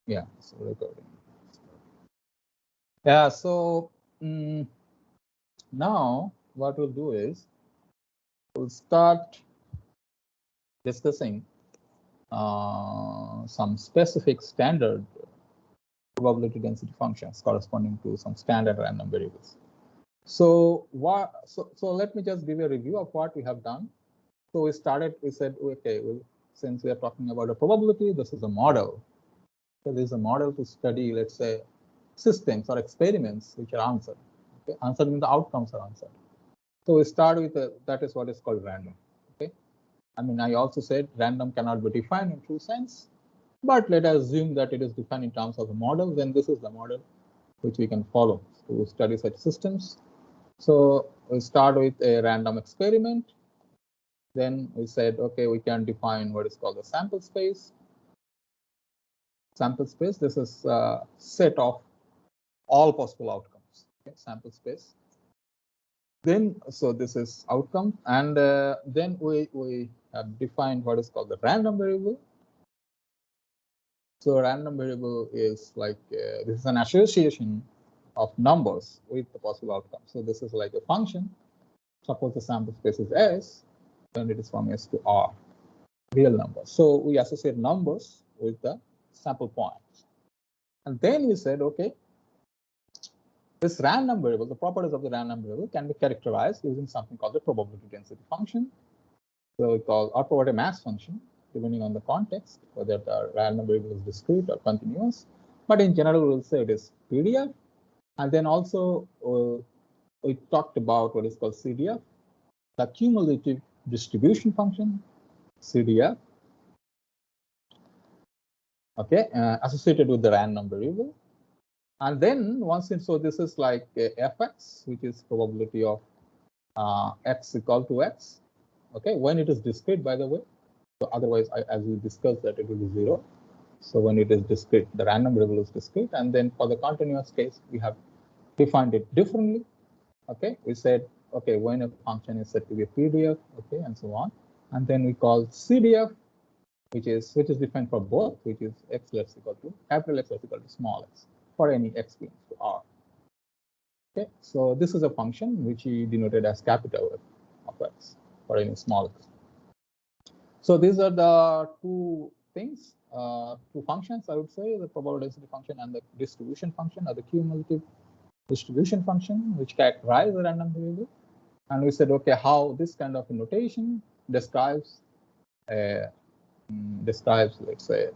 Yeah, so recording. Yeah, so now what we'll do is we'll start discussing some specific standard probability density functions corresponding to some standard random variables. So let me just give you a review of what we have done. So we said, okay, well, since we are talking about a probability, this is a model. So this is a model to study, let's say, systems or experiments which are answered. Okay? Answered means the outcomes are answered. So we start with that is what is called random. Okay. I mean, I also said random cannot be defined in true sense, but let us assume that it is defined in terms of the model. Then this is the model which we can follow to study such systems. So we start with a random experiment. Then we said, okay, we can define what is called the sample space. Sample space, this is a set of all possible outcomes. Okay, sample space. Then, so this is outcome, and then we have defined what is called the random variable. So random variable is like this is an association of numbers with the possible outcome. So this is like a function. Suppose the sample space is S, then it is from S to R, real numbers. So we associate numbers with the sample points. And then we said, okay, this random variable, the properties of the random variable can be characterized using something called the probability density function. So we call or probability mass function, depending on the context, whether the random variable is discrete or continuous. But in general, we'll say it is PDF. And then also we talked about what is called CDF, the cumulative distribution function, CDF, okay, associated with the random variable. And then once in, so this is like fx, which is probability of x equal to x, okay, when it is discrete, by the way. So otherwise, as we discussed, that it will be 0. So when it is discrete, the random variable is discrete. And then for the continuous case, we have defined it differently. Okay, we said, okay, when a function is said to be a PDF, okay, and so on. And then we call CDF, which is defined for both, which is x less equal to capital X less equal to small x for any x belongs to R. Okay, so this is a function which we denoted as capital F of x for any small x. So these are the two things, two functions, I would say, the probability density function and the distribution function, or the cumulative distribution function, which characterize the random variable. And we said, okay, how this kind of notation describes, let's say,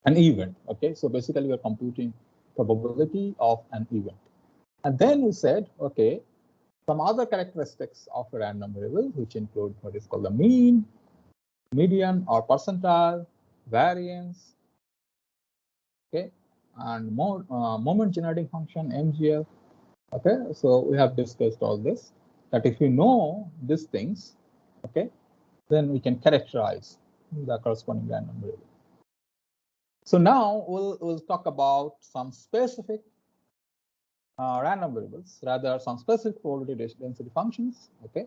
an event. Okay, so basically we're computing probability of an event. And then we said, okay, some other characteristics of a random variable, which include what is called the mean, median or percentile, variance, okay, and more moment generating function, MGF. Okay, so we have discussed all this, that if you know these things, okay, then we can characterize the corresponding random variable. So now we'll talk about some specific random variables, rather some specific probability density functions, okay,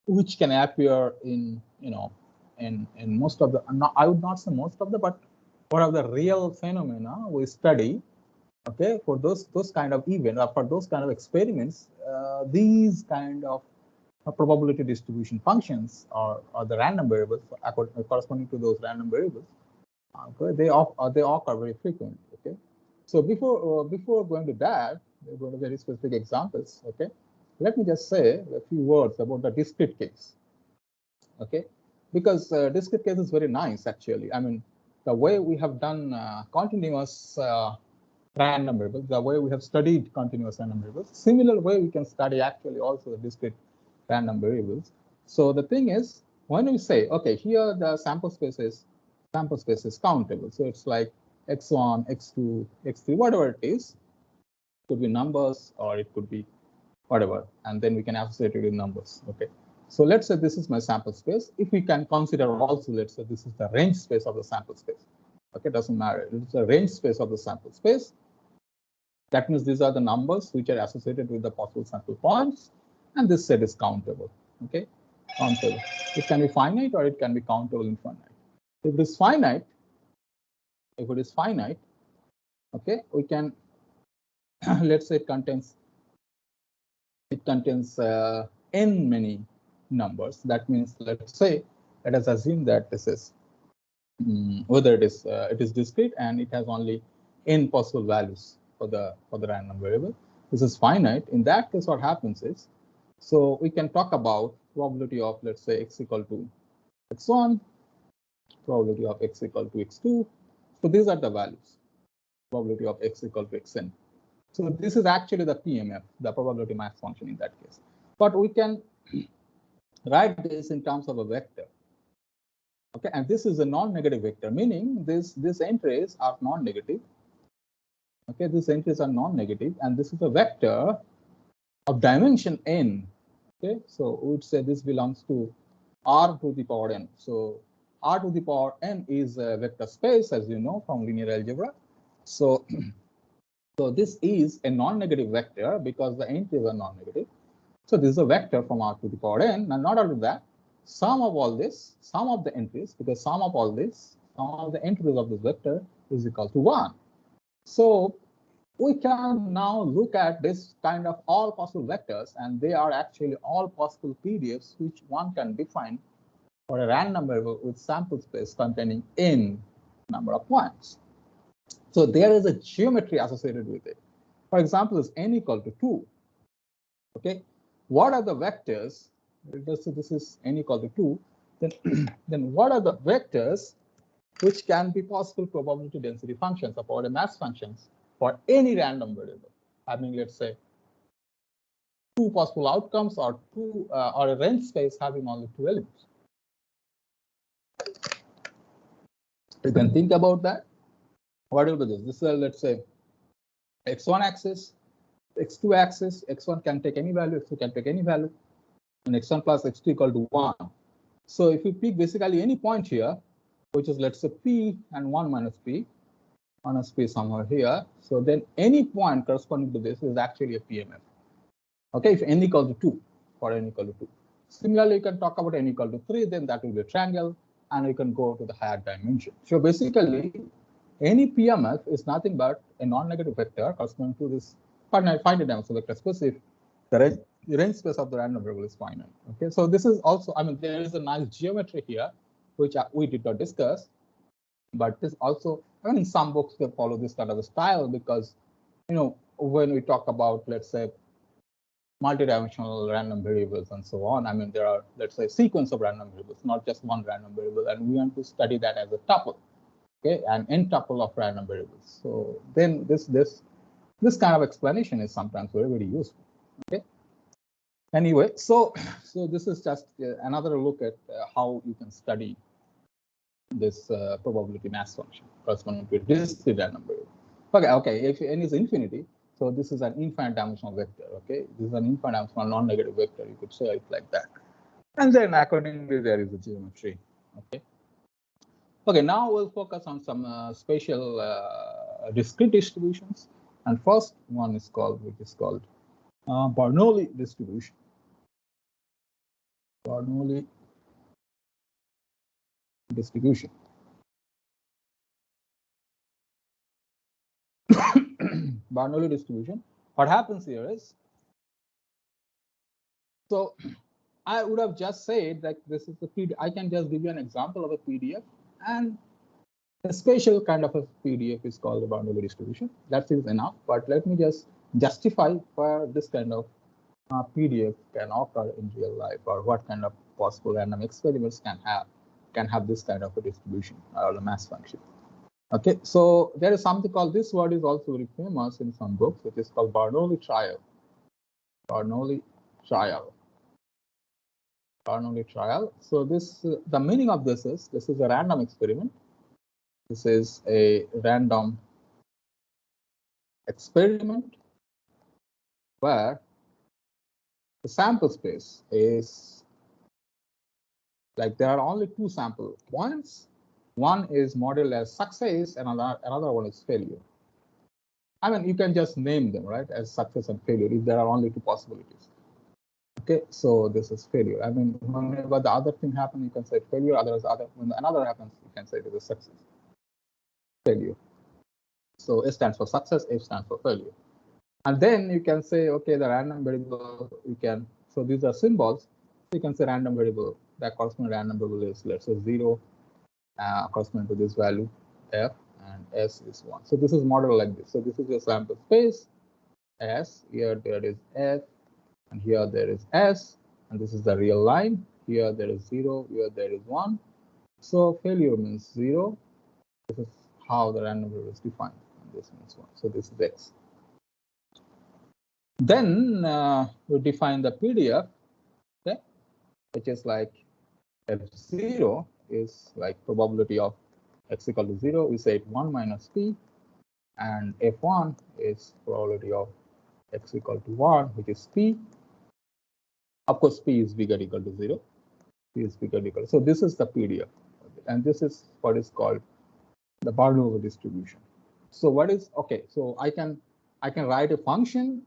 which can appear in, in most of the, I would not say most of the, but one of the real phenomena we study, okay, for those kind of events or for those kind of experiments, these kind of probability distribution functions or the random variables corresponding to those random variables, okay, they occur very frequently. Okay, so before going to that, we're going to very specific examples. Okay, let me just say a few words about the discrete case. Okay, because discrete case is very nice actually. I mean, the way we have done continuous random variables, the way we have studied continuous random variables, similar way we can study actually also the discrete random variables. So the thing is, when we say, okay, here the sample space is countable. So it's like x1, x2, x3, whatever it is. It could be numbers or it could be whatever, and then we can associate it with numbers. Okay. So let's say this is my sample space. If we can consider also, let's say this is the range space of the sample space. Okay, doesn't matter. It's a range space of the sample space. That means these are the numbers which are associated with the possible sample points, and this set is countable. Okay, countable. It can be finite or it can be countable infinite. If it is finite, if it is finite, okay, we can let's say it contains n many numbers. That means, let's say, let us assume that this is whether it is discrete and it has only n possible values for the random variable. This is finite. In that case, what happens is, so we can talk about probability of, let's say, x equal to x1, probability of x equal to x2. So these are the values, probability of x equal to xn. So this is actually the PMF, the probability mass function in that case. But we can write this in terms of a vector. Okay, and this is a non-negative vector, meaning these entries are non-negative. Okay, these entries are non-negative, and this is a vector of dimension n. Okay, so we would say this belongs to R to the power n. So R to the power n is a vector space, as you know from linear algebra. So so this is a non-negative vector because the entries are non-negative. So this is a vector from R to the power n, and not only that, sum of all this, sum of the entries, because sum of all this, sum of the entries of this vector is equal to 1. So we can now look at this kind of all possible vectors, and they are actually all possible PDFs which one can define for a random variable with sample space containing n number of points. So there is a geometry associated with it. For example, is n equal to 2. Okay, what are the vectors? Let's say this is n equal to 2. Then what are the vectors which can be possible probability density functions or probability mass functions for any random variable? I mean, let's say 2 possible outcomes or or a range space having only 2 elements. You can think about that. What will be this? This is, let's say, x1 axis, x2 axis. X1 can take any value, x2 can take any value, and x1 plus x2 equal to 1. So if you pick basically any point here, which is, let's say, p and 1 minus p somewhere here. So then any point corresponding to this is actually a PMF. Okay, if n equal to 2, for n equal to 2. Similarly, you can talk about n equal to 3, then that will be a triangle, and you can go to the higher dimension. So basically, any PMF is nothing but a non-negative vector corresponding to this finite dimensional vector space if the range space of the random variable is finite. Okay, so this is also, I mean, there is a nice geometry here, which we did not discuss, but this also, I mean, in some books they follow this kind of a style because, you know, when we talk about, let's say, multidimensional random variables and so on, I mean, there are, let's say, sequence of random variables, not just one random variable, and we want to study that as a tuple, okay, an n tuple of random variables. So then this kind of explanation is sometimes very, very useful. Okay. Anyway, so this is just another look at how you can study this probability mass function corresponding to a discrete random variable. Okay, if n is infinity, so this is an infinite dimensional vector. Okay, this is an infinite dimensional non-negative vector. You could say it like that, and then accordingly there is a geometry. Okay. Okay, now we'll focus on some spatial discrete distributions, and first one is called, Bernoulli distribution. Bernoulli distribution. Bernoulli distribution. What happens here is, so I would have just said that this is the PDF. I can just give you an example of a PDF, and a spatial kind of a PDF is called the Bernoulli distribution. That is enough. But let me just justify where this kind of PDF can occur in real life, or what kind of possible random experiments can have this kind of a distribution or a mass function. Okay, so there is something called, this word is also very famous in some books, which is called Bernoulli Trial. Bernoulli Trial. Bernoulli Trial. So this, the meaning of this is a random experiment. This is a random experiment where the sample space is like there are only 2 sample points. One is modeled as success, and another one is failure. I mean, you can just name them, right, as success and failure if there are only 2 possibilities. Okay, so this is failure. I mean, whenever the other thing happens, you can say failure. When another happens, you can say it is a success. failure. So S stands for success, F stands for failure. And then you can say, okay, the random variable, you can, so these are symbols. So you can say random variable, that corresponding random variable is, let's say 0, corresponding to this value, F, and S is 1. So this is modeled like this. So this is your sample space, S, here there is F, and here there is S, and this is the real line. Here there is 0, here there is 1. So failure means 0. This is how the random variable is defined. And this means 1. So this is X. Then we define the PDF, okay, which is like F0 is like probability of X equal to 0. We say 1 minus P, and F1 is probability of X equal to 1, which is P. Of course, P is bigger equal to 0. P is bigger equal. So this is the PDF, and this is what is called the Bernoulli distribution. So what is, okay, so I can write a function,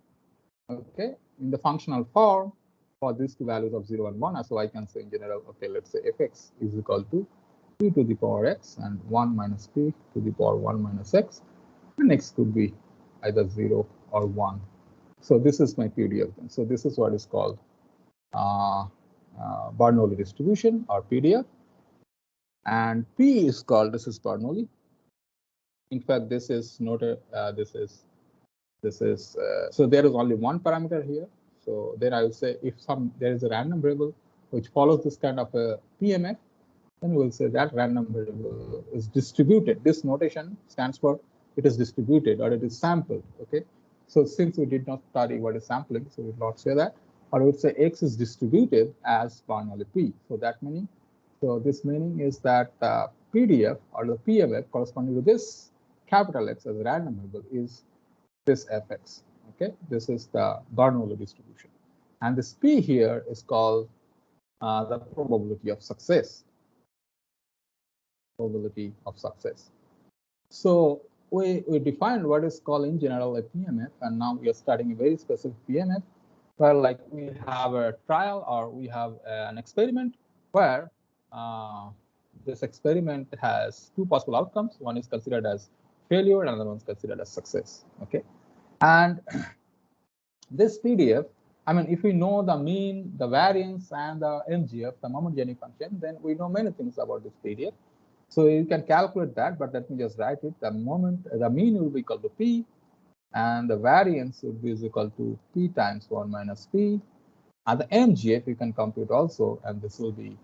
okay, in the functional form for these two values of 0 and 1. So I can say in general, okay, let's say fx is equal to p to the power x and 1 minus p to the power 1 minus x, and x could be either 0 or 1. So this is my PDF. So this is what is called Bernoulli distribution or PDF, and P is called, this is Bernoulli. In fact, this is not a, so there is only one parameter here. So then I will say if there is a random variable which follows this kind of a PMF, then we'll say that random variable is distributed. This notation stands for it is distributed or it is sampled. Okay. So since we did not study what is sampling, so we will not say that. Or we would say X is distributed as Bernoulli P. So that meaning, so this meaning is that the PDF or the PMF corresponding to this capital X as a random variable is this fx. Okay, this is the Bernoulli distribution, and this P here is called the probability of success. Probability of success. So we defined what is called in general a PMF, and now we are studying a very specific PMF, where like we have a trial or we have an experiment where this experiment has two possible outcomes. One is considered as failure, and another one is considered as success. Okay, and this PDF, I mean, if we know the mean, the variance, and the MGF, the moment Gini function, then we know many things about this PDF. So you can calculate that, but let me just write it. The mean will be equal to P, and the variance would be equal to P times 1 minus P. And the MGF you can compute also, and this will be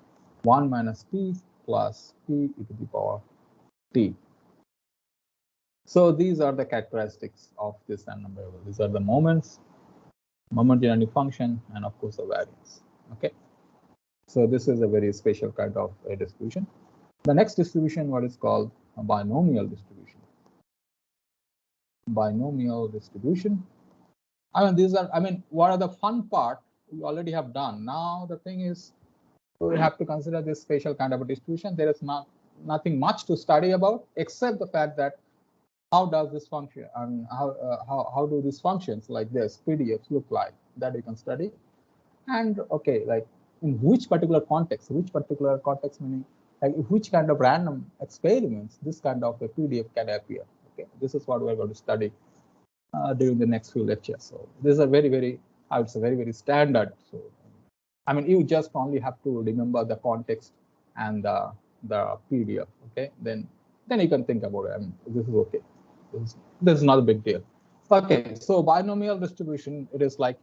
1 minus P plus P e to the power T. So these are the characteristics of this random variable. These are the moments, moment Gini function, and of course the variance. Okay. So this is a very special kind of a distribution. The next distribution, what is called a binomial distribution. Binomial distribution. I mean, these are, I mean, what are the fun part we already have done. Now the thing is, we have to consider this special kind of a distribution. There is nothing much to study about, except the fact that how does this function and how do these functions like this PDFs look like, that we can study. And okay, like in which particular context meaning like which kind of random experiments this kind of a PDF can appear. Okay, this is what we're going to study during the next few lectures. So this is a very, I would say very standard. So I mean, you just only have to remember the context and the PDF. Okay, then you can think about it. I mean, this is okay. This is not a big deal. Okay, so binomial distribution, it is like,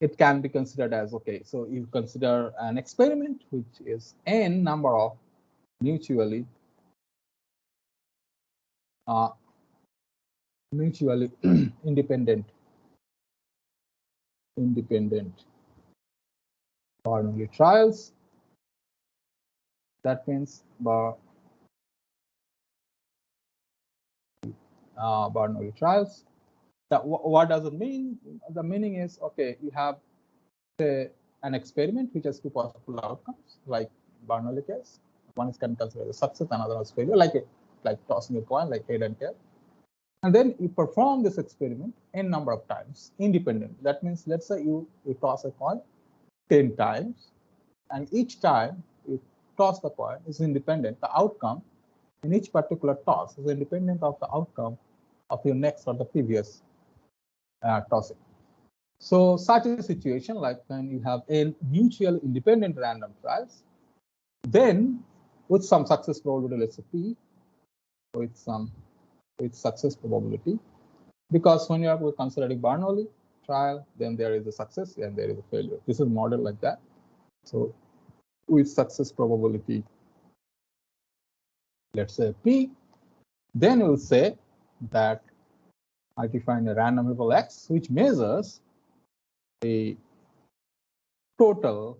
it can be considered as, okay, so you consider an experiment which is n number of mutually independent Bernoulli trials. That means Bernoulli trials. What does it mean? The meaning is, okay, you have say, an experiment which has two possible outcomes, like Bernoulli case. One is can consider as a success, another as failure, like tossing a coin, like head and tail. And then you perform this experiment n number of times, independent. That means, let's say you toss a coin 10 times, and each time you toss the coin is independent. The outcome in each particular toss is independent of the outcome of your next or the previous tossing. So such a situation, like when you have n mutually independent random trials, then with some success probability, let's say P, with success probability, because when you are considering Bernoulli trial, then there is a success and there is a failure. This is modeled like that. So with success probability, let's say P, then we'll say that I define a random variable X, which measures the total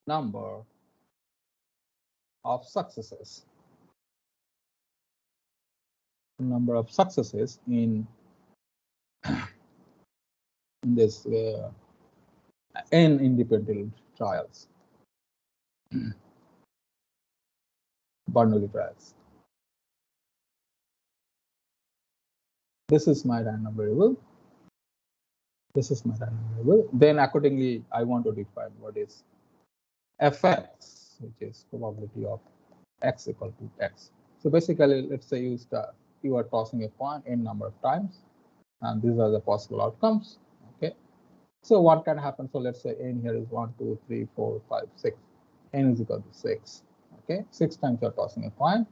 number of successes. Number of successes in this n independent trials, Bernoulli trials. This is my random variable. This is my random variable. Then accordingly, I want to define what is fx, which is probability of x equal to x. So basically, let's say you are tossing a coin n number of times, and these are the possible outcomes. Okay. So what can happen? So let's say n here is 1, 2, 3, 4, 5, 6. N is equal to 6. Okay, 6 times you're tossing a coin.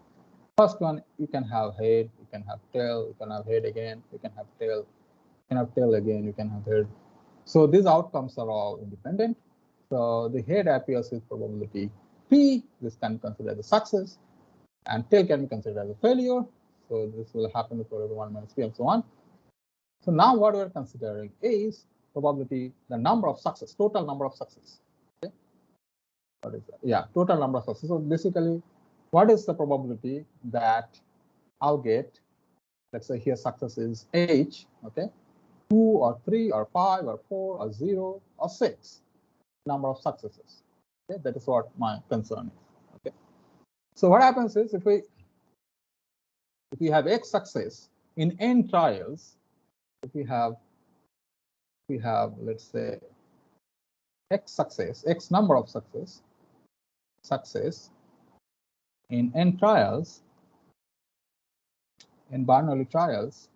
First one, you can have head, you can have tail, you can have head again, you can have tail, you can have tail again, you can have head. So these outcomes are all independent. So the head appears with probability P. This can be considered as a success, and tail can be considered as a failure. So this will happen for 1 minus P and so on. So now what we're considering is probability, the number of success, total number of success. Okay. What is that? Yeah, total number of success. So basically, what is the probability that I'll get, let's say here success is H, okay, 2 or 3 or 5 or 4 or 0 or 6 number of successes. Okay, that is what my concern is. Okay, so what happens is if we have X success in n trials, if we have let's say X success, X number of success in n trials, in Bernoulli trials,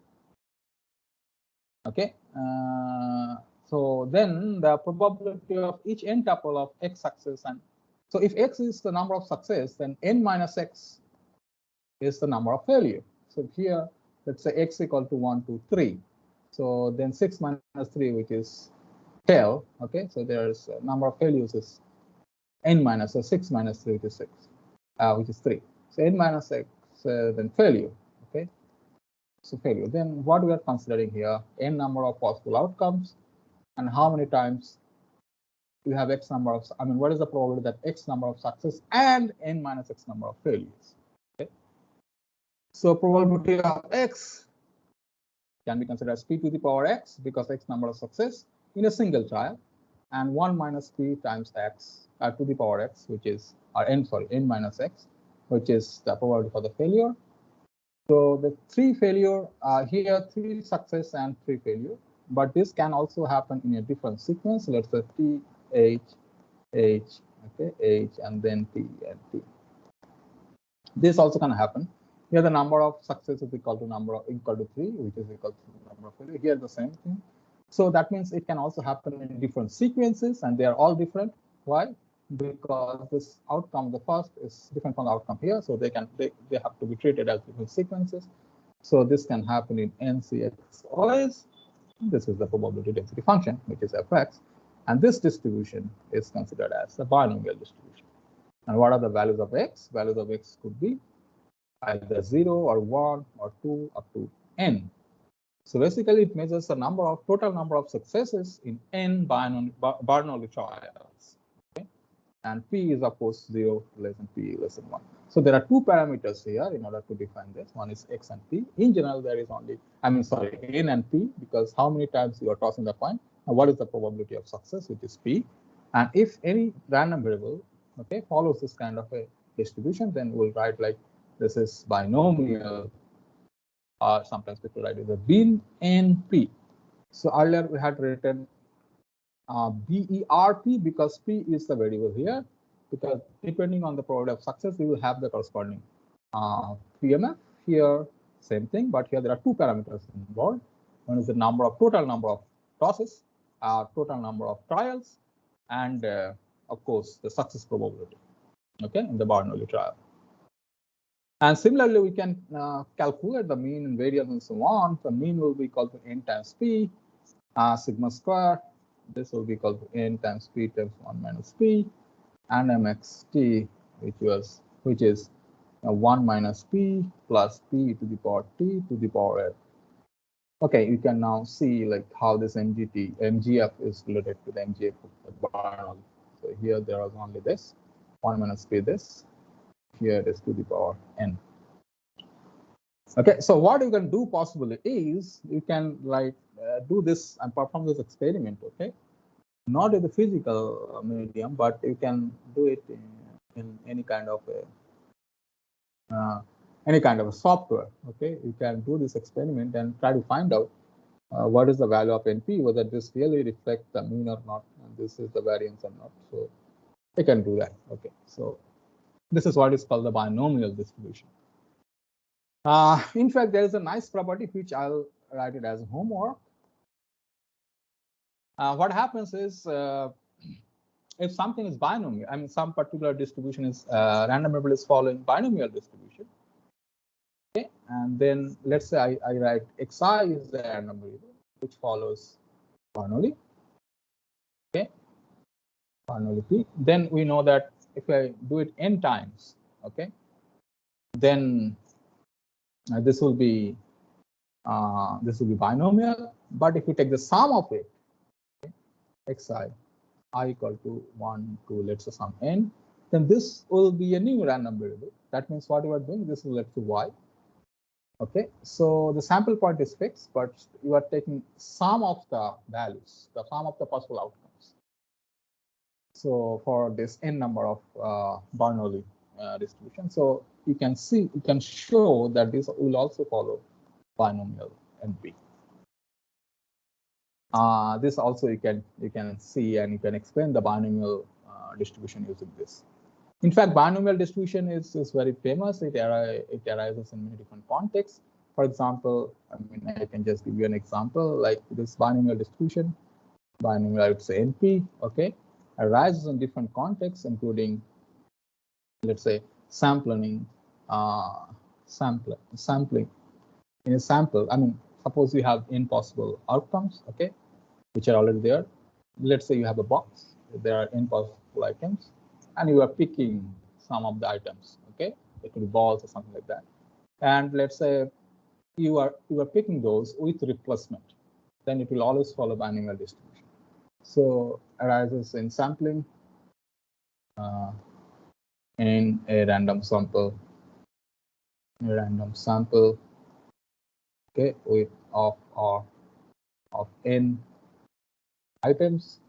okay, so then the probability of each n tuple of X success, and so if X is the number of success, then n minus X is the number of failure. So here, let's say X equal to 1, 2, 3. So then 6 minus 3, which is tail, okay, so there's a number of failures is n minus, so 6 minus 3, which is 6, which is 3. So n minus X, then failure, okay. So failure. Then what we are considering here, n number of possible outcomes, and how many times you have X number of, I mean, what is the probability that X number of success and n minus X number of failures, okay. So probability of X can be considered as P to the power X, because X number of success in a single trial, and 1 minus P times X to the power X, which is, or n minus X, which is the probability for the failure. So the 3 failure, here 3 success and 3 failure, but this can also happen in a different sequence. Let's say T, H, H, okay, H, and then T and T. This also can happen. Here the number of success is equal to 3, which is equal to the number of failure. Here the same thing. So that means it can also happen in different sequences, and they are all different. Why? Because this outcome, the first is different from the outcome here, so they have to be treated as different sequences. So this can happen in NCX always. This is the probability density function, which is fx, and this distribution is considered as the binomial distribution. And what are the values of x? Values of x could be either 0 or 1 or 2 up to n. So basically, it measures the total number of successes in n Bernoulli trials. Okay? And P is, of course, 0 less than P less than 1. So there are 2 parameters here in order to define this. One is X and P. In general, there is only, N and P, because how many times you are tossing the coin, and what is the probability of success, which is P. And if any random variable, okay, follows this kind of a distribution, then we'll write like this is binomial, or sometimes people write it as bin NP. So earlier we had written BERP, because P is the variable here, because depending on the probability of success, we will have the corresponding PMF. Here, same thing, but here there are two parameters involved. One is the total number of tosses, total number of trials, and of course the success probability. Okay, in the Bernoulli trial. And similarly, we can calculate the mean and variance and so on. The mean will be equal to n times p, sigma square. This will be equal to n times p times 1 minus p, and mxt, which is 1 minus p plus p to the power t to the power l. Okay, you can now see like how this MGF is related to the MGF of the Bernoulli. So here there is only this 1 minus p this. Here it is to the power n. Okay, so what you can do possibly is you can do this and perform this experiment. Okay, not in the physical medium, but you can do it in any kind of a software. Okay, you can do this experiment and try to find out what is the value of NP, whether this really reflects the mean or not, and this is the variance or not. So you can do that. Okay, so this is what is called the binomial distribution. In fact, there is a nice property which I'll write it as homework. What happens is if something is binomial, I mean some particular distribution is random variable is following binomial distribution. Okay, and then let's say I write xi is the random variable which follows Bernoulli. Okay, Bernoulli p. Then we know that if I do it n times, okay, then this will be binomial. But if you take the sum of it, okay, xi I equal to 1 to let's say some n, then this will be a new random variable. That means what you are doing, this will let to y. Okay, so the sample point is fixed, but you are taking sum of the values, the sum of the possible outcomes. So for this n number of Bernoulli distribution, so you can show that this will also follow binomial NP. This also you can see and you can explain the binomial distribution using this. In fact, binomial distribution is very famous. It arises in many different contexts. For example, I can just give you an example like this binomial distribution, binomial I would say NP, okay, arises in different contexts, including let's say sampling in a sample. I mean, suppose you have n possible outcomes, okay, which are already there. Let's say you have a box, there are n possible items, and you are picking some of the items, okay, it could be balls or something like that. And let's say you are picking those with replacement, then it will always follow binomial distribution. So arises in sampling in a random sample, okay, with of n items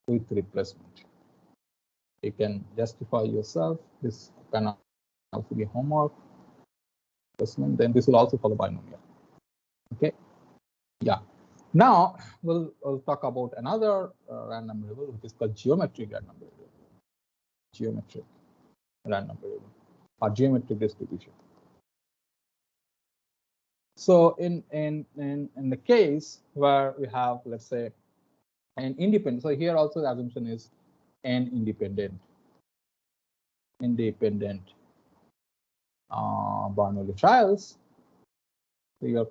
with replacement. You can justify yourself. This can also be homework. Then this will also follow binomial. Okay. Yeah. Now we'll talk about another random variable, which is called geometric random variable. Geometric random variable or geometric distribution. So in the case where we have, let's say, an independent. So here also the assumption is n independent Bernoulli trials. So you are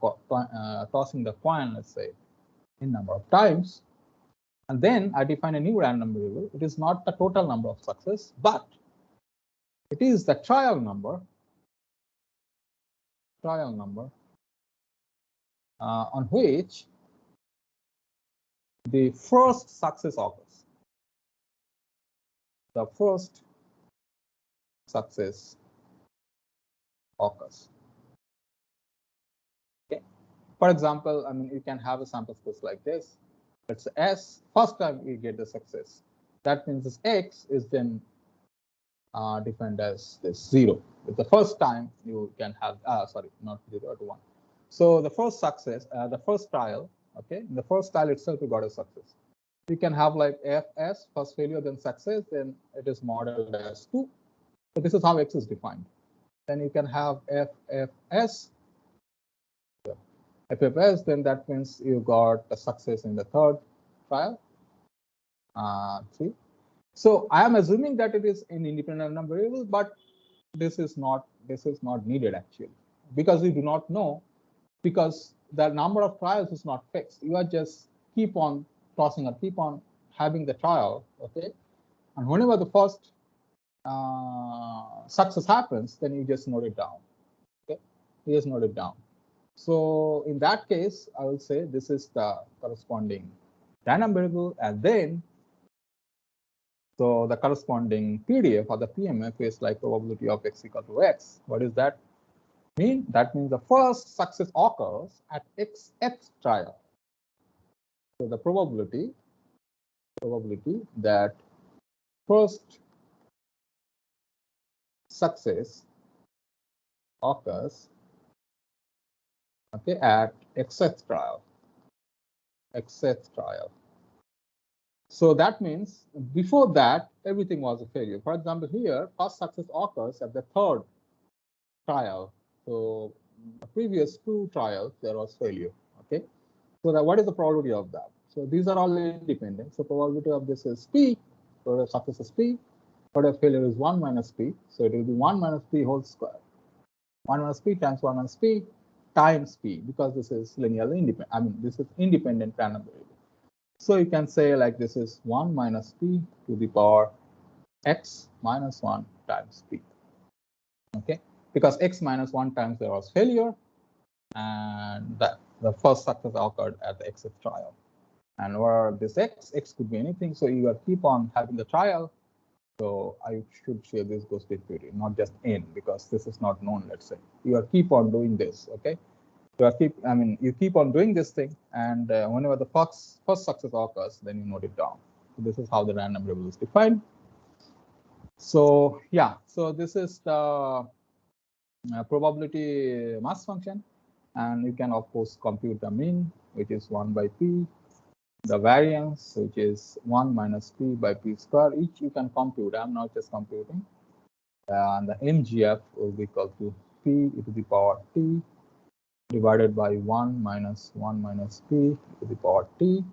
tossing the coin, let's say, n number of times, and then I define a new random variable. It is not the total number of success, but it is the trial number on which the first success occurs. The first success occurs. Okay. For example, I mean, you can have a sample space like this. Let's say S, first time you get the success. That means this X is then defined as this 0. With the first time you can have, sorry, not 0 to 1. So the first success, the first trial, okay, in the first trial itself you got a success. You can have like FS, first failure, then success, then it is modeled as 2. So this is how X is defined. then you can have FFS. FFS, then that means you got a success in the third trial. See, so I am assuming that it is an independent random variable, but this is not needed actually, because we do not know, because the number of trials is not fixed. You are just keep on tossing or keep on having the trial, okay, and whenever the first success happens, then you just note it down. Okay, you just note it down. So in that case, I will say this is the corresponding random variable, and then so the corresponding PDF or the PMF is like probability of x equal to x. What does that mean? That means the first success occurs at xth trial. So the probability that first success occurs, okay, at xth trial. So that means before that, everything was a failure. For example, here, first success occurs at the third trial. So the previous two trials, there was failure. Okay. So that what is the probability of that? So these are all independent. So probability of this is P, so the success is P, but a failure is 1 minus P. So it will be 1 minus P whole square. 1 minus P times 1 minus P times P, because this is linearly independent. I mean, this is independent random variable. So you can say like this is 1 minus P to the power x minus 1 times P. Okay, because x minus 1 times there was failure, and the first success occurred at the xth trial. And where this x could be anything, so you will keep on having the trial. So I should say this goes to infinity, not just n, because this is not known. Let's say you are keep on doing this. Okay, you keep on doing this thing, and whenever the first success occurs, then you note it down. So this is how the random variable is defined. So yeah, so this is the probability mass function, and you can of course compute the mean, which is 1 by p, the variance, which is 1 minus p by p square. Each you can compute. I'm not just computing. And the MGF will be equal to p to the power t divided by 1 minus p to the power t.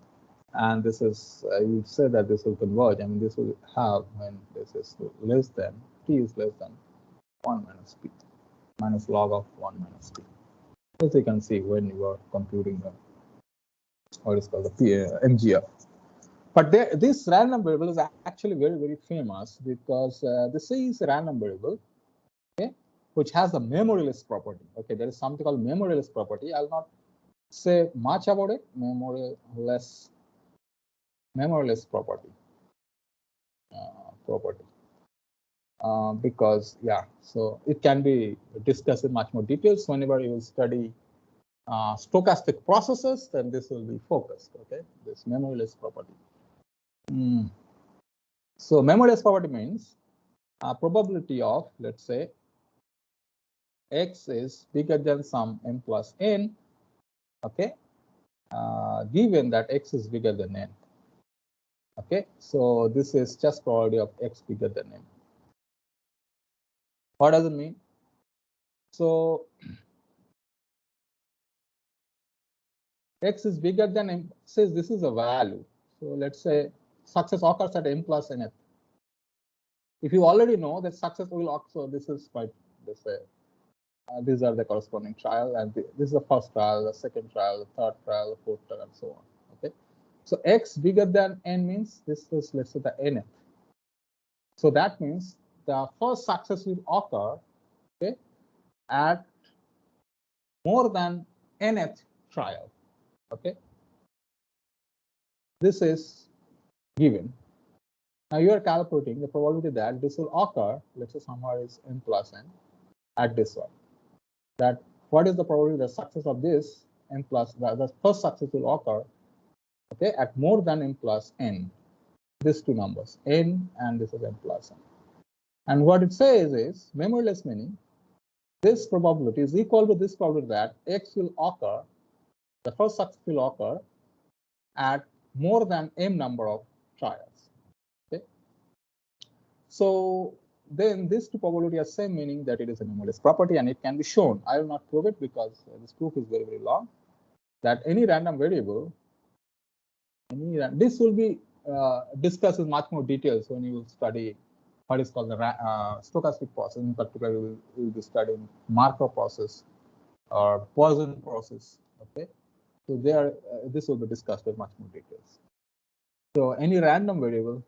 And this is, you would say that this will converge. I mean, this will have when this is less than, t is less than 1 minus p, minus log of 1 minus p. As you can see when you are computing the, what is called the MGF. But this random variable is actually very, very famous, because this is a random variable, okay, which has the memoryless property. Okay, there is something called memoryless property. I'll not say much about it. Memoryless property. Because yeah, so it can be discussed in much more details whenever you study stochastic processes. Then this will be focused. Okay, this memoryless property. So memoryless property means probability of, let's say, x is bigger than some m plus n. Okay, given that x is bigger than n. Okay, so this is just probability of x bigger than n. What does it mean? So x is bigger than m, says this is a value. So let's say success occurs at m plus nth. If you already know that success will occur, so this is quite, let's say, these are the corresponding trial, and this is the first trial, the second trial, the third trial, the fourth trial, and so on. Okay, so x bigger than n means this is, let's say, the nth. So that means the first success will occur, okay, at more than nth trial. Okay, this is given. Now you are calculating the probability that this will occur, let's say somewhere is n plus n, at this one. That what is the probability the success of this n plus, the first success will occur, okay, at more than n plus n, these two numbers, n and this is n plus n. And what it says is, memoryless meaning, this probability is equal to this probability that x will occur, the first success will occur at more than m number of trials. Okay, so then these two probability are same, meaning that it is a memoryless property and it can be shown. I will not prove it because this proof is very, very long. That any random variable, this will be discussed in much more details when you will study what is called the stochastic process. In particular, we will be studying Markov process or Poisson process. Okay, so there this will be discussed in much more details. So any random variable,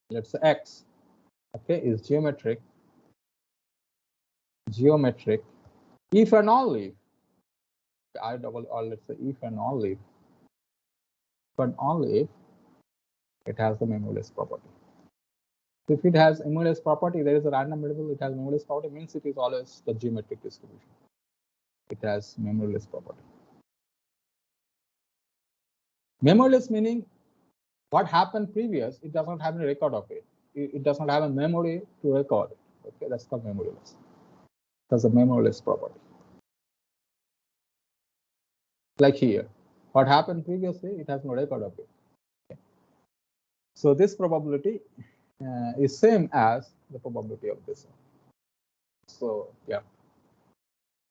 let's say x, okay, is geometric if and only if let's say if and only if, but only if it has the memoryless property. So if it has memoryless property, there is a random variable, it has memoryless property, means it is always the geometric distribution. It has memoryless property. Memoryless meaning what happened previous, it does not have any record of it. It does not have a memory to record it. Okay, that's called memoryless. That's a memoryless property. Like here, what happened previously, it has no record of it. Okay. So this probability is same as the probability of this one. So yeah,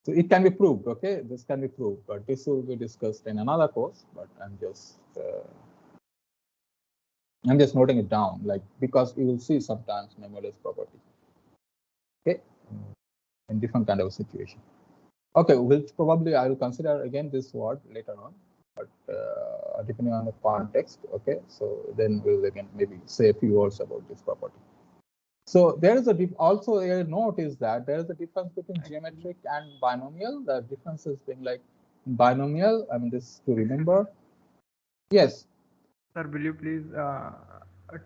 so it can be proved. Okay, this can be proved, but this will be discussed in another course. But I'm just noting it down, like, because you will see sometimes memoryless property. Okay, in different kind of situation. Okay, which probably I will consider again this word later on, but depending on the context. Okay, so then we'll again maybe say a few words about this property. So there is also a note is that there is a difference between geometric and binomial. The difference is being like binomial. I mean, this to remember. Yes. Sir, will you please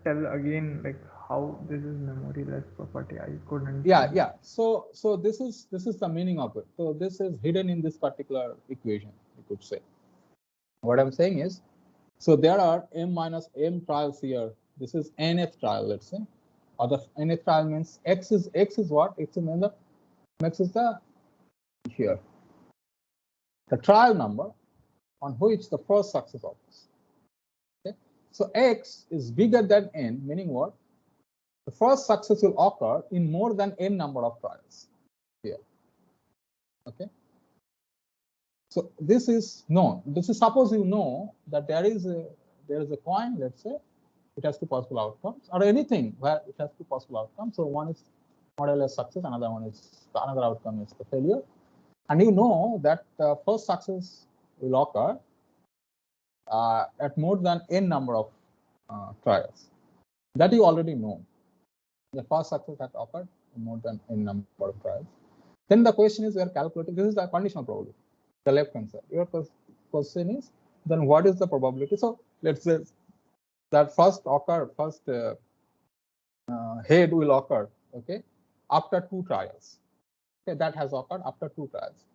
tell again like how this is memoryless property? I couldn't. Yeah. So this is the meaning of it. So this is hidden in this particular equation, you could say. What I'm saying is, so there are m minus m trials here. This is nth trial, let's say. Or the nth trial means x is what? X is the here. The trial number on which the first success occurs. Okay. So x is bigger than n, meaning what? The first success will occur in more than n number of trials here. Okay. So this is known. This is suppose you know that there is a coin, let's say, it has two possible outcomes, or anything where it has two possible outcomes. So one is more or less success, another outcome is the failure. And you know that the first success will occur at more than n number of trials. That you already know. The first success has occurred in more than n number of trials. Then the question is, we are calculating, this is the conditional probability, the left hand side. Your question is, then what is the probability? So let's say that head will occur, okay, after 2 trials. Okay, that has occurred after 2 trials.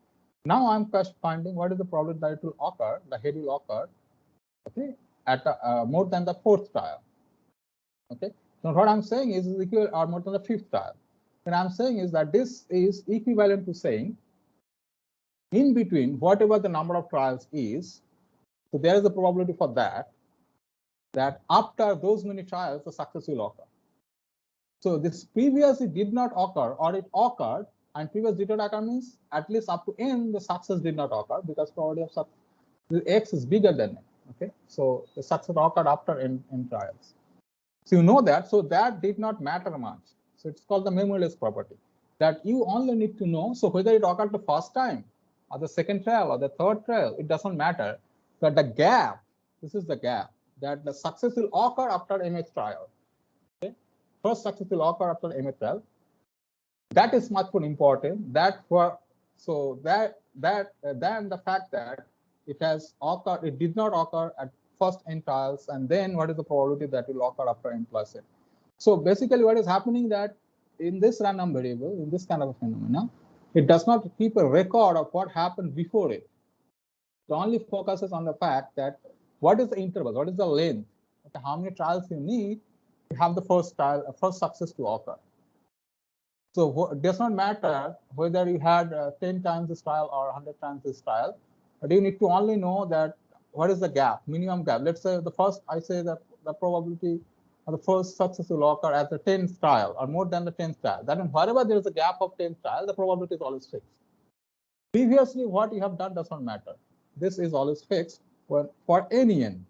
Now I'm first finding what is the probability that it will occur, the head will occur, okay, at more than the 4th trial. Okay, so what I'm saying is equal or more than the 5th trial. And I'm saying is that this is equivalent to saying in between whatever the number of trials is, so there is a probability for that after those many trials, the success will occur. So this previously did not occur, or it occurred, and previous did not occur means at least up to n, the success did not occur because probability of success, the x is bigger than n. Okay, so the success occurred after n trials. So you know that, so that did not matter much. So it's called the memoryless property, that you only need to know. So whether it occurred the first time, or the second trial, or the third trial, it doesn't matter. But the gap, this is the gap, that the success will occur after mth trial. Okay, first success will occur after mth trial. That is much more important. Than the fact that it has occurred, it did not occur at first n trials, and then what is the probability that will occur after n plus n. So basically what is happening that in this random variable, in this kind of a phenomena, it does not keep a record of what happened before it. It only focuses on the fact that what is the interval, what is the length, okay, how many trials you need to have the first success to occur. So it does not matter whether you had 10 times this trial or 100 times this trial, but you need to only know that what is the gap, minimum gap. Let's say the first, I say that the probability or the first success will occur at the 10th trial or more than the 10th trial. That means wherever there is a gap of 10th trial, the probability is always fixed. Previously, what you have done does not matter. This is always fixed for any n.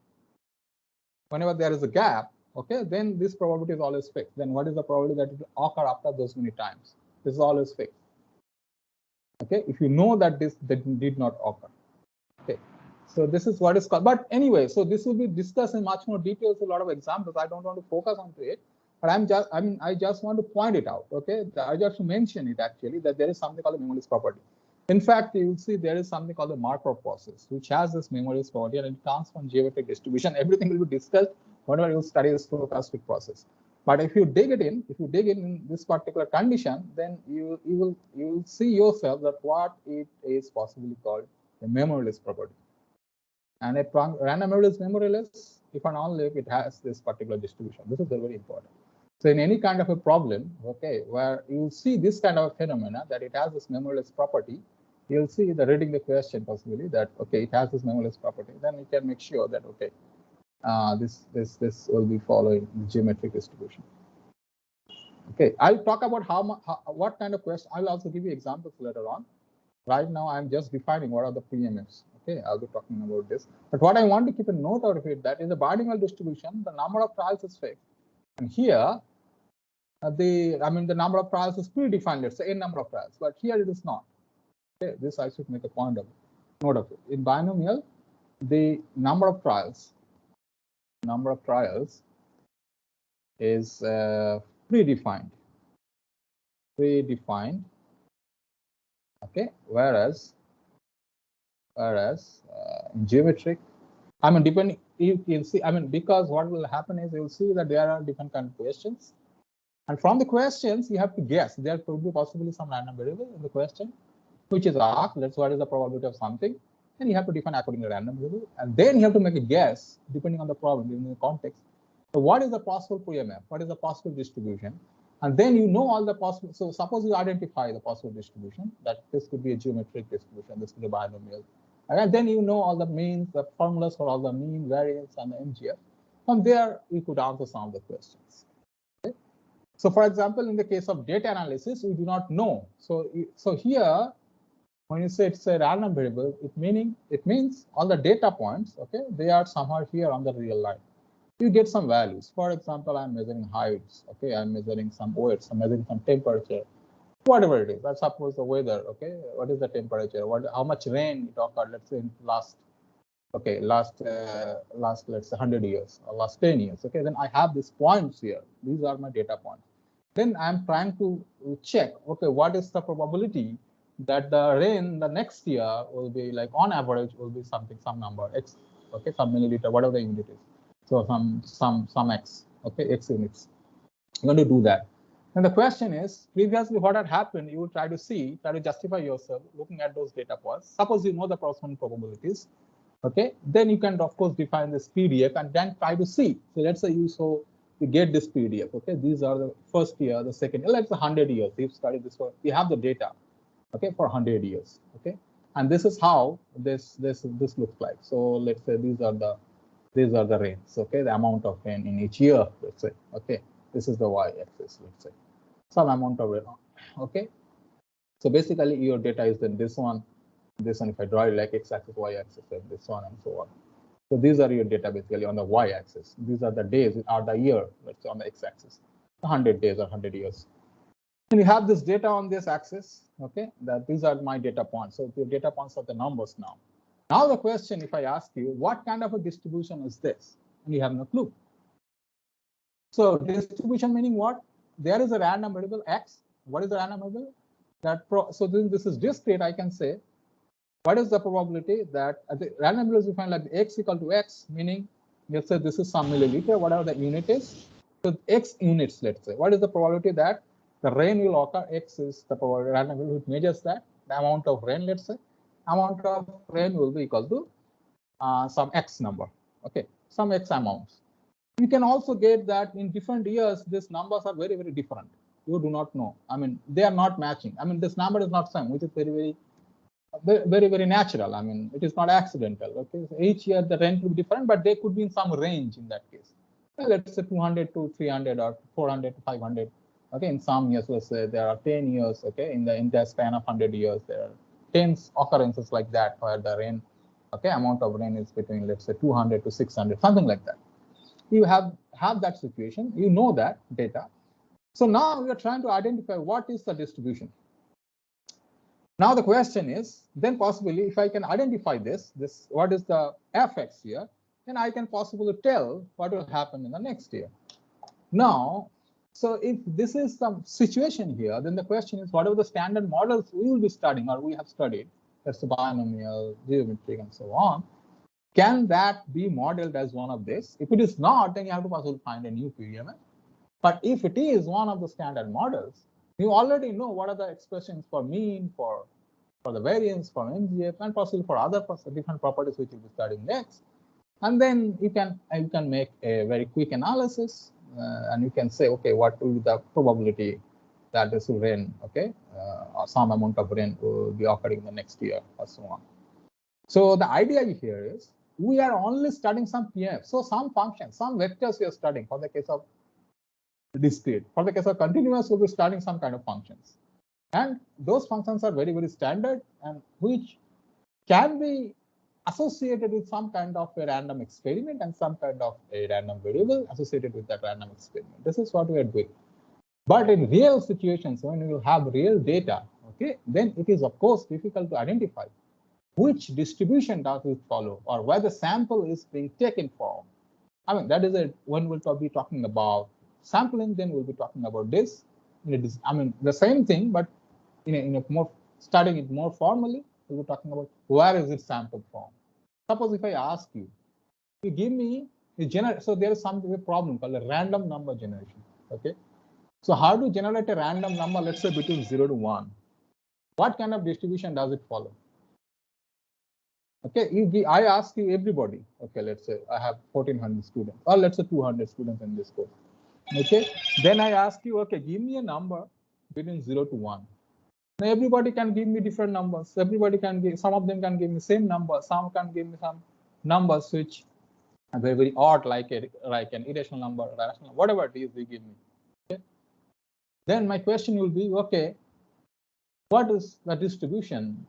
Whenever there is a gap, okay, then this probability is always fixed. Then what is the probability that it will occur after those many times? This is always fixed. Okay, if you know that this did not occur. Okay, so this is what is called. But anyway, so this will be discussed in much more details, a lot of examples. I don't want to focus on it, but I just want to point it out. Okay, I just to mention it actually that there is something called the memoryless property. In fact, you will see there is something called the Markov process, which has this memoryless property, and it comes from geometric distribution. Everything will be discussed whenever you study the stochastic process. But if you dig in this particular condition, then you will see yourself that what it is possibly called a memoryless property. And a random variable is memoryless if and only if it has this particular distribution. This is very important. So in any kind of a problem, okay, where you see this kind of a phenomena that it has this memoryless property, you'll see the reading the question possibly that okay, it has this memoryless property. Then you can make sure that okay, this will be following the geometric distribution. Okay, I'll talk about what kind of question. I'll also give you examples later on. Right now, I'm just defining what are the PMFs. Okay, I'll be talking about this. But what I want to keep a note out of it that in the binomial distribution, the number of trials is fixed, and here the number of trials is predefined. Let's say n number of trials, but here it is not. Okay, this I should make a point of it. Note of it. In binomial, the number of trials is predefined. Okay, whereas in geometric, depending, you can see, because what will happen is you'll see that there are different kind of questions, and from the questions you have to guess. There could be possibly some random variable in the question, which is asked. That's what is the probability of something, and you have to define according to random variable, and then you have to make a guess depending on the problem in the context. So what is the possible PMF? What is the possible distribution? And then you know all the possible. So suppose you identify the possible distribution, that this could be a geometric distribution, this could be a binomial. And then you know all the means, the formulas for all the mean, variance, and the MGF. From there, you could answer some of the questions. Okay? So for example, in the case of data analysis, we do not know. So here, when you say it's a random variable, it means all the data points, okay, they are somewhere here on the real line. You get some values. For example, I'm measuring heights. Okay, I'm measuring some weights. I'm measuring some temperature, whatever it is. I suppose the weather. Okay, what is the temperature? How much rain it occurred? Let's say in last let's say 100 years or last 10 years. Okay, then I have these points here. These are my data points. Then I'm trying to check. Okay, what is the probability that the rain the next year will be like on average will be some number x. Okay, some milliliter, whatever the unit is. So some x, okay, x units. You're going to do that. And the question is, previously what had happened, you would try to justify yourself looking at those data points. Suppose you know the corresponding probabilities, okay, then you can of course define this PDF and then try to see. So let's say you get this PDF, okay, these are the first year, the second year, let's say 100 years. You've studied this for, you have the data, okay, for 100 years, okay, and this is how this looks like. So let's say these are the rains, okay, the amount of rain in each year, let's say, okay, this is the y-axis, let's say, some amount of rain, okay. So basically your data is then this one, if I draw it like x-axis, y-axis, and this one and so on. So these are your data basically on the y-axis. These are the days, are the year, let's say on the x-axis, 100 days or 100 years. And you have this data on this axis, okay, that these are my data points. So the data points are the numbers now. Now the question, if I ask you, what kind of a distribution is this? And you have no clue. So distribution meaning what? There is a random variable x. What is the random variable? So this is discrete, I can say, what is the probability that the random variable is defined like x equal to x, meaning let's say this is some milliliter, whatever the unit is. So x units, let's say, what is the probability that the rain will occur? X is the probability, random variable which measures that, the amount of rain, let's say. Amount of rain will be equal to some x number, okay, some x amounts. You can also get that in different years, these numbers are very, very different. You do not know. They are not matching. This number is not same, which is very, very natural. It is not accidental. Okay, so each year the rain will be different, but they could be in some range in that case. let's say 200 to 300 or 400 to 500. Okay, in some years, let's say there are 10 years. Okay, in the span of 100 years, there are 10 occurrences like that where the rain, okay, amount of rain is between, let's say, 200 to 600, something like that. You have that situation. You know that data. So now we are trying to identify what is the distribution. Now the question is, then possibly if I can identify this what is the fx here, then I can possibly tell what will happen in the next year. Now, so if this is the situation here, then the question is, what are the standard models we will be studying or we have studied, that's the binomial, geometric, and so on, can that be modeled as one of this? If it is not, then you have to possibly find a new PDMF. But if it is one of the standard models, you already know what are the expressions for mean, for the variance, for MGF, and possibly for other different properties which we'll be studying next. And then you can make a very quick analysis, and you can say, okay, what will be the probability that this will rain, okay, or some amount of rain will be occurring in the next year, or so on. So the idea here is we are only studying some PMF. So some functions, some vectors we are studying for the case of discrete. For the case of continuous, we'll be studying some kind of functions. And those functions are very, very standard and which can be associated with some kind of a random experiment and some kind of a random variable associated with that random experiment. This is what we are doing. But in real situations, when you have real data, okay, then it is of course difficult to identify which distribution does it follow or where the sample is being taken from. I mean, that is it. When we'll be talking about sampling, then we'll be talking about this. I mean, the same thing, but in a more studying it more formally, we'll be talking about where is it sampled from. Suppose if I ask you, you give me a so there is some problem called a random number generation. Okay, so how to generate a random number, let's say between 0 to 1? What kind of distribution does it follow? Okay, I ask you everybody. Okay, let's say I have 1400 students, or let's say 200 students in this course. Okay, then I ask you, okay, give me a number between 0 to 1. Now everybody can give me different numbers. Everybody can give, some of them can give me same number, some can give me some numbers which are very, very odd, like an irrational number, rational, whatever it is they give me. Okay, then my question will be, okay, what is the distribution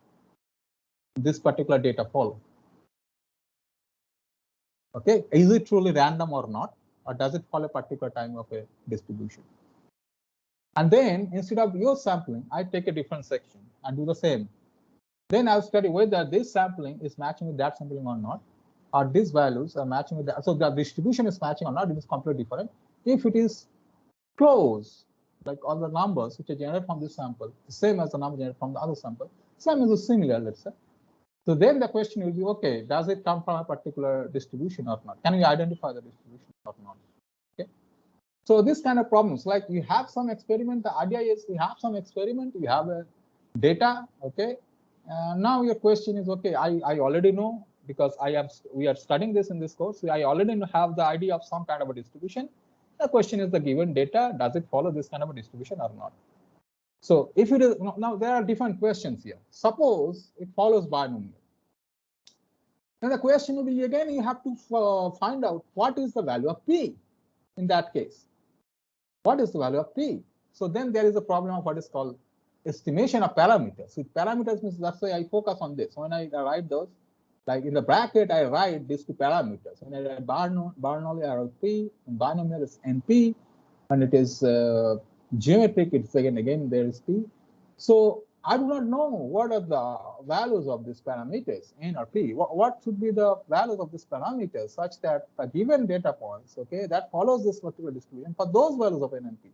this particular data follow? Okay, is it truly random or not, or does it follow a particular time of a distribution? And then instead of your sampling, I take a different section and do the same. Then I'll study whether this sampling is matching with that sampling or not, or these values are matching with that. So the distribution is matching or not, it is completely different. If it is close, like all the numbers which are generated from this sample, the same as the number generated from the other sample, same is similar, let's say. So then the question will be, okay, does it come from a particular distribution or not? Can we identify the distribution or not? Okay. So this kind of problems, like we have some experiment, the idea is we have some experiment, we have a data, okay. Now your question is, okay, I already know because we are studying this in this course. So I already have the idea of some kind of a distribution. The question is the given data, does it follow this kind of a distribution or not? So if it is, now there are different questions here. Suppose it follows binomial. Then the question will be, again, you have to find out what is the value of P in that case. What is the value of P? So then there is a problem of what is called estimation of parameters. With parameters means, that's why I focus on this. When I write those, like in the bracket, I write these two parameters. When I write Bernoulli, I write P, and binomial is NP, and it is geometric, it's again there is P. So I do not know what are the values of these parameters, N or P. What should be the values of these parameters such that a given data points, okay, that follows this particular distribution for those values of N and P.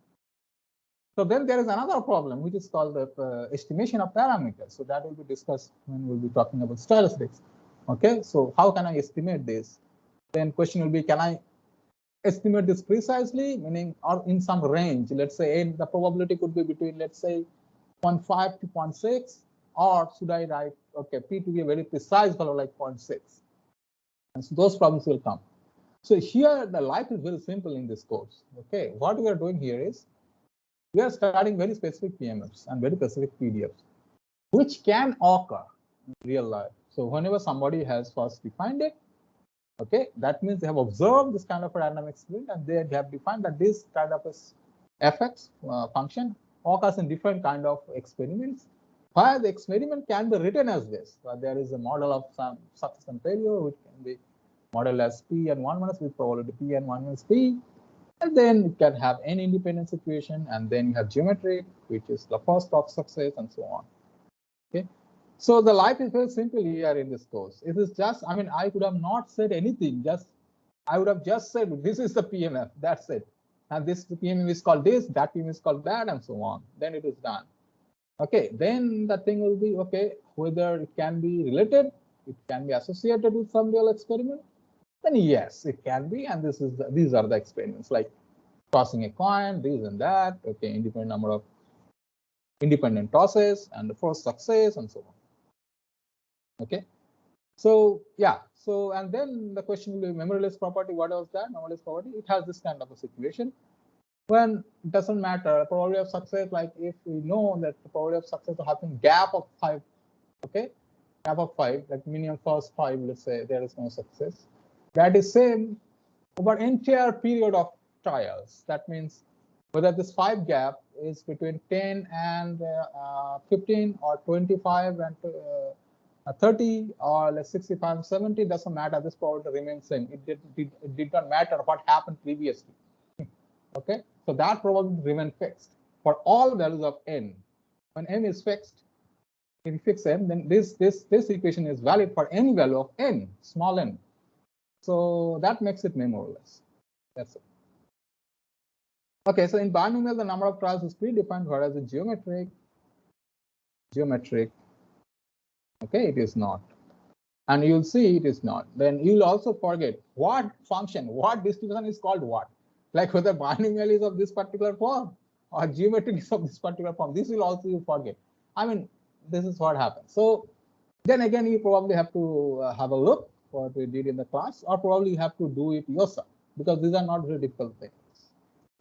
So then there is another problem which is called the estimation of parameters. So that will be discussed when we'll be talking about statistics. Okay, so how can I estimate this? Then question will be, can I estimate this precisely, meaning or in some range? Let's say the probability could be between, let's say, 0.5 to 0.6, or should I write, okay, P to be a very precise value like 0.6? And so those problems will come. So here the life is very simple in this course. Okay, what we are doing here is we are studying very specific PMFs and very specific PDFs, which can occur in real life. So whenever somebody has first defined it, Okay, that means they have observed this kind of a dynamic split, and they have defined that this kind of a fx function occurs in different kind of experiments, where the experiment can be written as this. There is a model of some success and failure, which can be modeled as p and 1 minus with probability p and 1 minus p, and then it can have n independent situation, and then you have geometric, which is the first of success, and so on. Okay. So the life is very simple here in this course. It is just, I mean, I could have not said anything. I would have just said, this is the PMF, that's it. And this PMF is called this, that PMF is called that, and so on. Then it is done. Okay, then the thing will be, okay, whether it can be related, it can be associated with some real experiment, then yes, it can be. And these are the experiments, like tossing a coin, this and that, okay, independent number of independent tosses, and the first success, and so on. Okay, so yeah, so and then the question will be memoryless property. What was that memoryless property? It has this kind of a situation when it doesn't matter probability of success. Like if we know that the probability of success will happen gap of 5, okay, gap of 5, like minimum first 5, let's say there is no success. That is same over entire period of trials. That means whether this 5 gap is between 10 and 15 or 25 and 30 or let's 65, 70, doesn't matter. This probability remains same. It did not matter what happened previously. Okay, so that probability remains fixed for all values of n. When n is fixed, if you fix n, then this equation is valid for any value of n, small n. So that makes it memoryless. That's it. Okay, so in binomial, the number of trials is predefined, whereas in geometric, okay, it is not. And you'll see it is not. Then you'll also forget what function, what distribution is called what. Like whether binomial is of this particular form or geometric is of this particular form. This will also you forget. I mean, this is what happens. So then again, you probably have to have a look what we did in the class, or probably you have to do it yourself, because these are not very difficult things.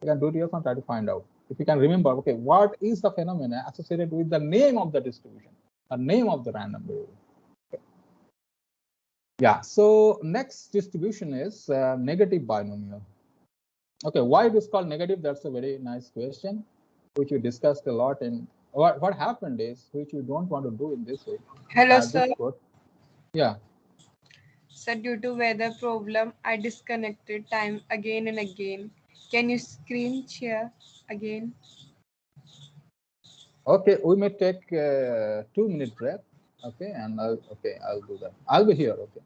You can do it yourself and try to find out. If you can remember, okay, what is the phenomena associated with the name of the distribution, the name of the random variable. Okay. Yeah, so next distribution is negative binomial. Okay, why it is called negative? That's a very nice question, which we discussed a lot. And what happened is, which we don't want to do in this way. Hello, sir. Yeah. Sir, due to weather problem, I disconnected time again and again. Can you screen share again? Okay, we may take 2-minute break. Okay, and I'll do that. I'll be here. Okay.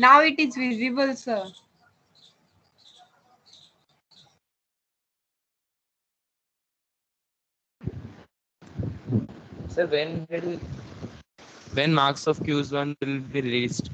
Now it is visible, sir. Sir, when marks of Q1 will be released?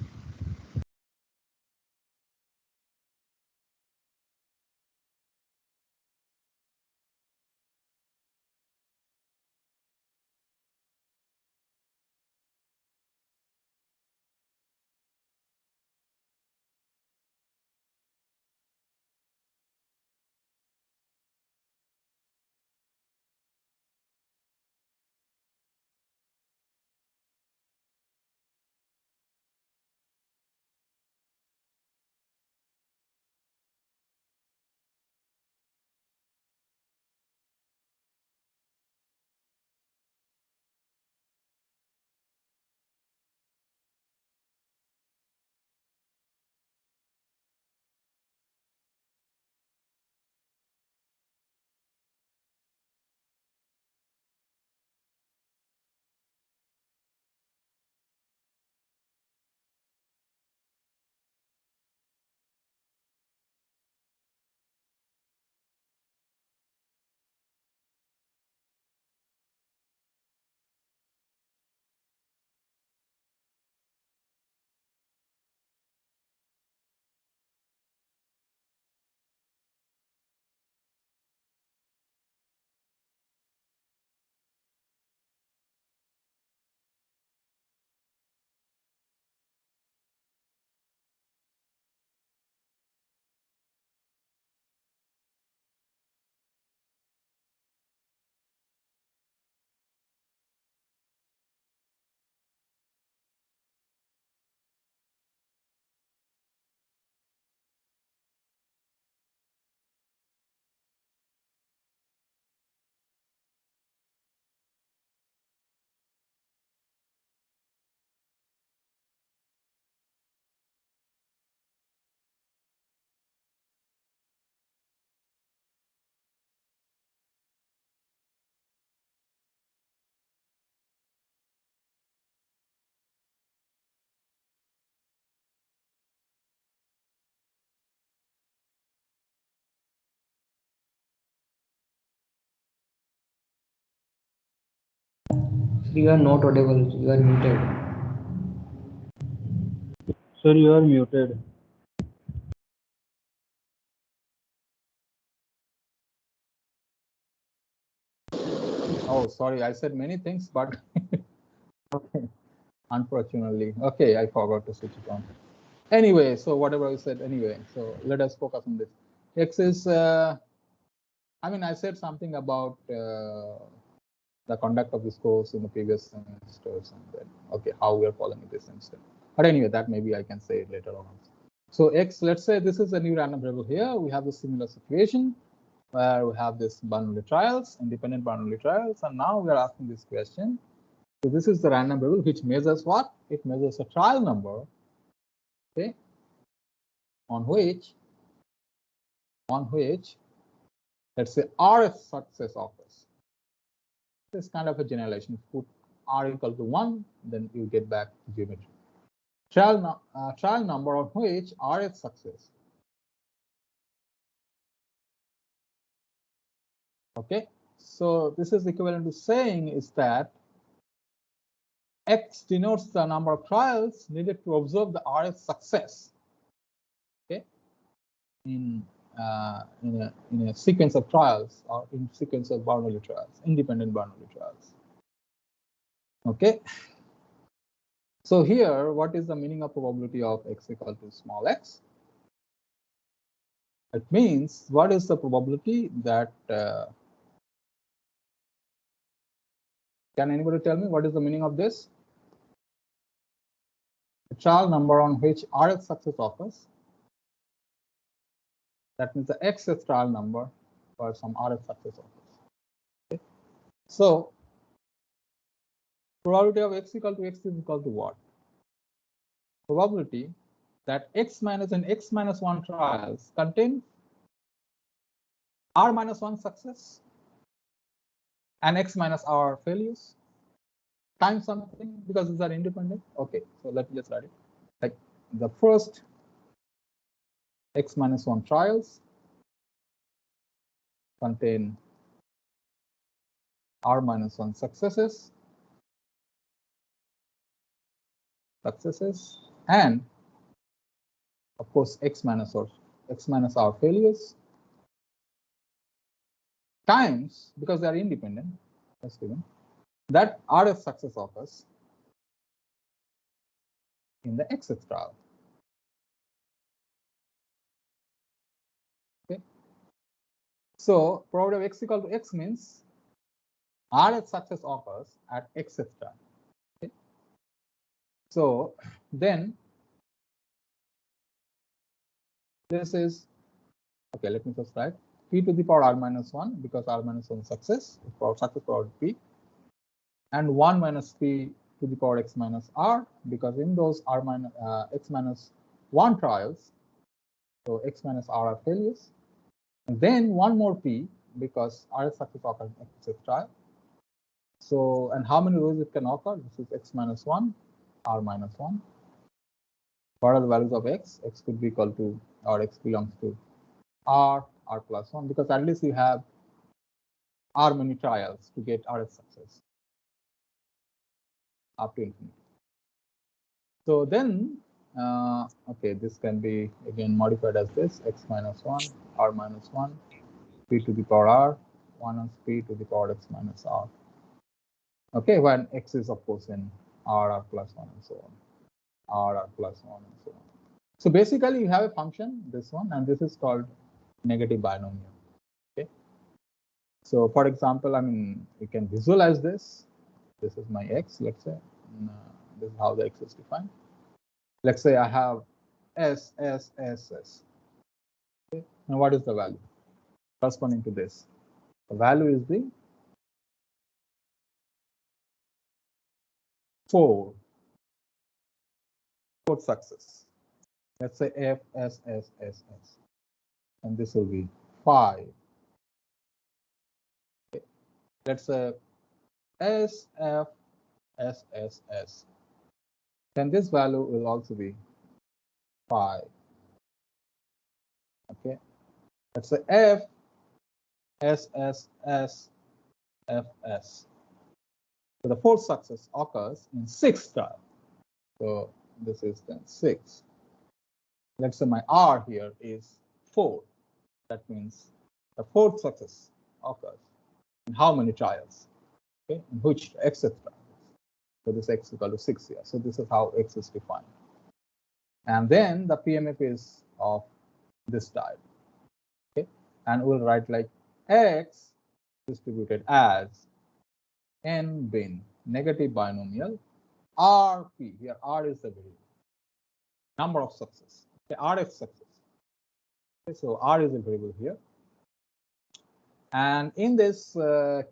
You are not audible. You are muted. Sir, you are muted. Oh, sorry, I said many things, but okay, unfortunately, okay, I forgot to switch it on. Anyway, so whatever I said, anyway, so let us focus on this. X is, I mean, I said something about the conduct of this course in the previous semesters, and then, okay, how we are following it this semester. But anyway, that maybe I can say it later on. So X, let's say this is a new random variable here. We have a similar situation where we have this Bernoulli trials, independent Bernoulli trials, and now we are asking this question. So this is the random variable which measures what? It measures a trial number, okay, on which let's say R is success occurs. This kind of a generalization. Put R equal to 1, then you get back to geometry. Trial number on which R is success. Okay, so this is equivalent to saying is that X denotes the number of trials needed to observe the RS success. Okay, in a sequence of trials or in sequence of Bernoulli trials, independent Bernoulli trials. Okay. So here, what is the meaning of probability of X equal to small x? It means what is the probability that can anybody tell me what is the meaning of this? The trial number on which RS success occurs. That means the X is trial number for some RS success occurs. Okay. So probability of X equal to X is equal to what? Probability that X minus and X minus 1 trials contain R minus 1 success and X minus R failures times something, because these are independent. Okay, so let's write it. Like the first x minus 1 trials contain r minus 1 successes, and of course x minus r failures times, because they are independent, that's given, that RF success occurs in the xth trial. Okay. So probability of x equal to x means RF success occurs at xth trial. Okay. So then this is, okay, let me just write p to the power r minus 1, because r minus 1 success power p, and 1 minus p to the power x minus r, because in those x minus 1 trials, so x minus r are failures, and then one more p, because r is success occurs in xth trial. So, and how many rows it can occur? This is x minus 1, r minus 1. What are the values of x? X could be equal to, or x belongs to r plus 1, because at least you have r many trials to get RF success up to infinity. So then, okay, this can be again modified as this: x minus 1, r minus 1, p to the power r, 1 is p to the power x minus r. Okay, when x is of course in r plus 1 and so on, r plus 1 and so on. So basically, you have a function, this one, and this is called negative binomial. Okay. So for example, I mean, you can visualize this. This is my x, let's say. This is how the x is defined. Let's say I have s. Okay. Now what is the value corresponding to this? The value is the 4th success. Let's say f s, and this will be 5. Okay. Let's say s f s. Then this value will also be 5. Okay. Let's say f s. So the 4th success occurs in 6th trial. So this is then 6. Let's say my r here is 4. That means the 4th success occurs in how many trials? Okay, in which xth trial? So this x is equal to 6 here. So this is how x is defined. And then the PMF is of this type. Okay, and we'll write like x distributed as n bin negative binomial RP. Here R is the variable. Number of success. Okay, RF success. Okay, so R is a variable here. And in this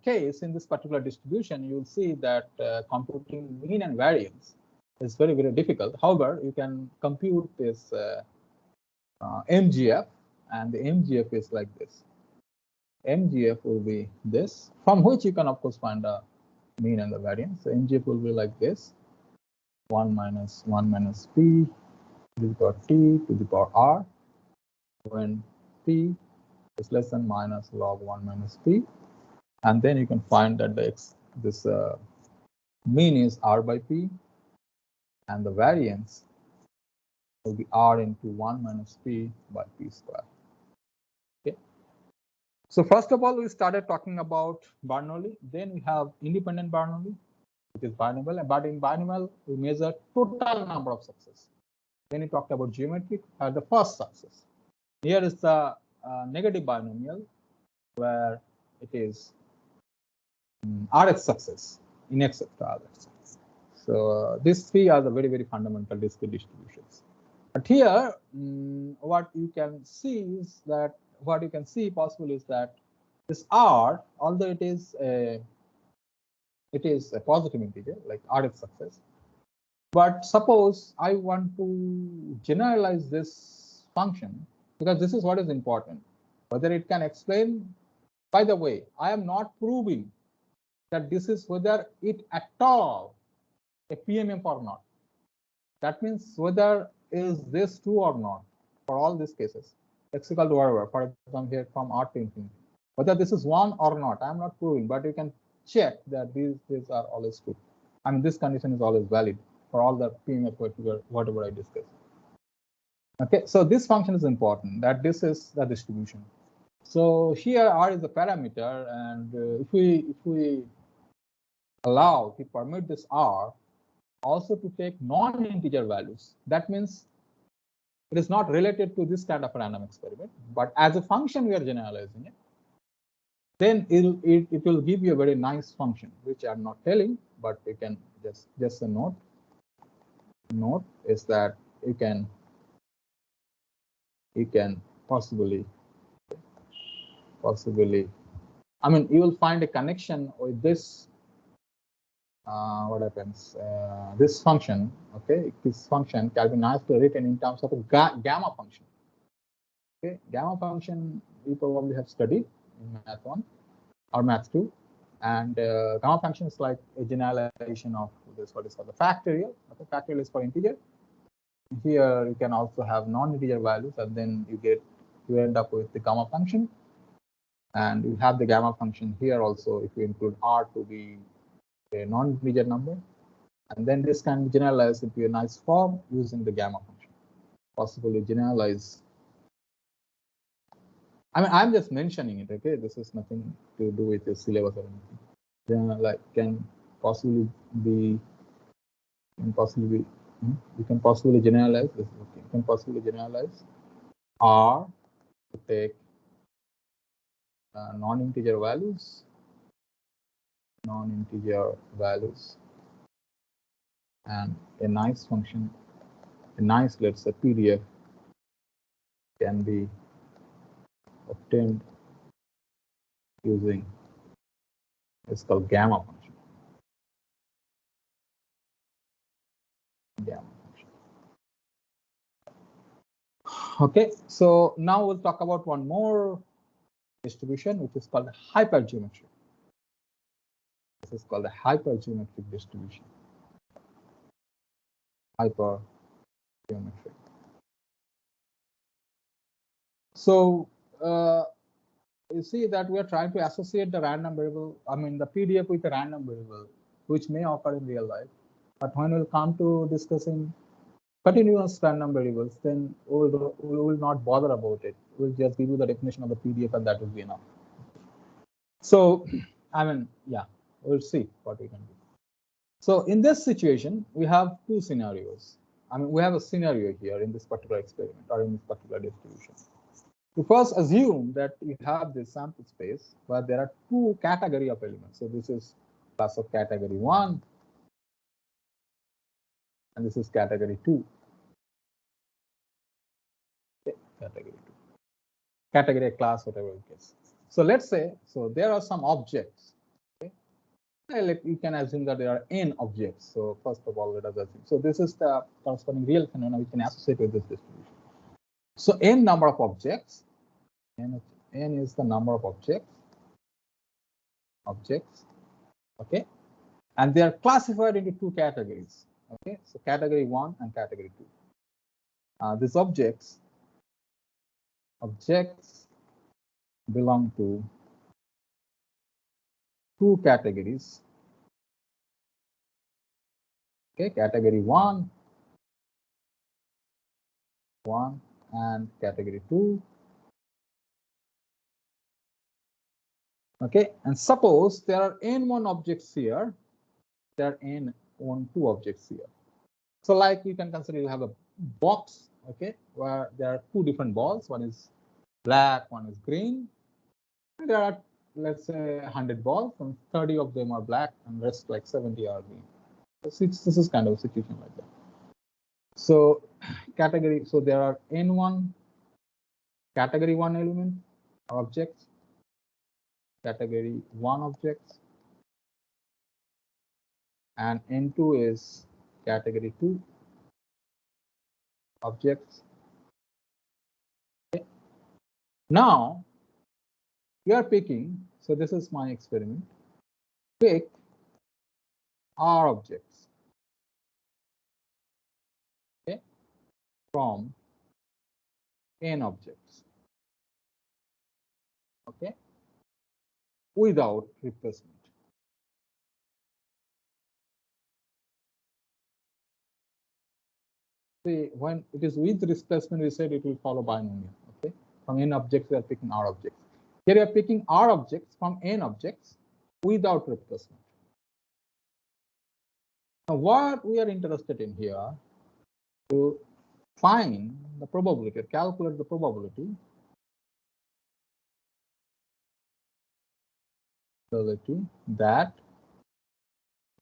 case, in this particular distribution, you'll see that computing mean and variance is very, very difficult. However, you can compute this MGF, and the MGF is like this. MGF will be this, from which you can, of course, find the mean and the variance. So MGF will be like this: 1 minus p to the power t to the power r, when p is less than minus log 1 minus p, and then you can find that this mean is r by p, and the variance will be r into 1 minus p by p square. Okay. So first of all, we started talking about Bernoulli. Then we have independent Bernoulli, which is binomial. But in binomial, we measure total number of success. Then we talked about geometric, the first success. Here is the negative binomial, where it is RX success in X trial. So these three are the very, very fundamental discrete distributions. But here, what you can see possible is that this R, although it is a positive integer like RF success, but suppose I want to generalize this function, because this is what is important, whether it can explain. By the way, I am not proving that this is whether it at all a PMF or not. That means whether is this true or not for all these cases? X equal to whatever, for example, here from R to infinity. Whether this is 1 or not, I'm not proving, but you can check that these are always true. I mean, this condition is always valid for all the PMF whatever I discussed. Okay, so this function is important, that this is the distribution. So here R is a parameter, and if we allow, we permit this R also to take non-integer values, that means it is not related to this kind of random experiment, but as a function we are generalizing it, then it will give you a very nice function, which I'm not telling, but you can just a note is that you can possibly, I mean, you will find a connection with this. What happens? This function, okay, this function can be nicely written in terms of a gamma function. Okay, gamma function we probably have studied in Math 1 or Math 2, and gamma function is like a generalization of this, what is called the factorial. Okay, factorial is for integer. Here you can also have non-integer values, and then you end up with the gamma function, and you have the gamma function here also if you include R to be a non-integer number, and then this can be generalized into a nice form using the gamma function. Possibly generalize. I mean, I'm just mentioning it. Okay, this is nothing to do with your syllabus or anything. Then, like, can possibly you can possibly generalize this. Okay, you can possibly generalize R to take non-integer values, and a nice function, let's say PDF, can be obtained using, it's called gamma function. Okay, so now we'll talk about one more distribution, which is called hypergeometric. This is called the hypergeometric distribution. Hypergeometric. So you see that we are trying to associate the random variable, I mean the PDF with a random variable, which may occur in real life. But when we'll come to discussing continuous random variables, then we will not bother about it. We'll just give you the definition of the PDF, and that will be enough. So, I mean, yeah, we'll see what we can do. So in this situation, we have two scenarios. I mean, we have a scenario here in this particular experiment or in this particular distribution. To first assume that you have this sample space where there are two category of elements. So this is class of category 1, and this is category 2. Okay, category 2. Category class, whatever it is. So let's say, so there are some objects. Okay? You can assume that there are n objects. So first of all, let us assume. So this is the corresponding real phenomena we can associate with this distribution. So n number of objects. N is the number of objects. Okay, and they are classified into two categories. Okay, so category 1 and category 2. These objects belong to two categories. Okay, category 1 and category 2. Okay, and suppose there are n1 objects here, there are n2 objects here. So like you can consider you have a box, okay, where there are two different balls. One is black, one is green. And there are, let's say, 100 balls, and 30 of them are black, and rest like 70 are green. So this is kind of a situation like that. So category, so there are n1 category 1 element objects, category 1 objects, and n2 is category 2 objects. Okay. Now you are picking, so this is my experiment, pick R objects. Okay, from n objects, okay, without replacement. See, when it is with replacement, we said it will follow binomial. Okay, from n objects we are picking r objects. Here we are picking r objects from n objects without replacement. Now, what we are interested in here to find the probability, or calculate the probability that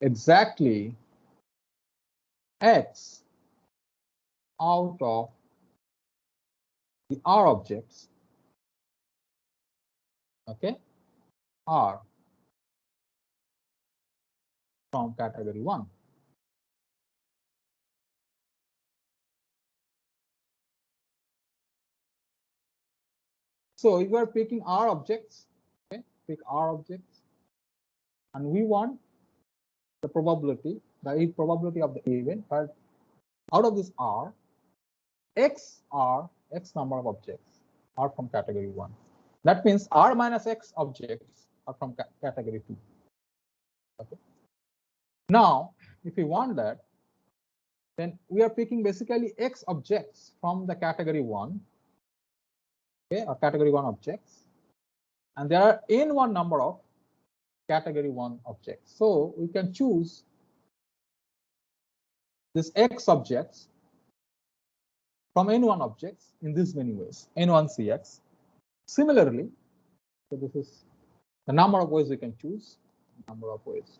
exactly x out of the r objects, okay, are from category 1. So you are picking R objects, okay, pick R objects, and we want the probability, the probability of the event, but out of this R, X number of objects are from category 1. That means R minus X objects are from category 2. Okay. Now, if we want that, then we are picking basically X objects from the category 1, okay, or category 1 objects, and there are n1 number of category 1 objects. So we can choose this X objects from n1 objects in these many ways, n1 Cx. Similarly, so this is the number of ways we can choose, number of ways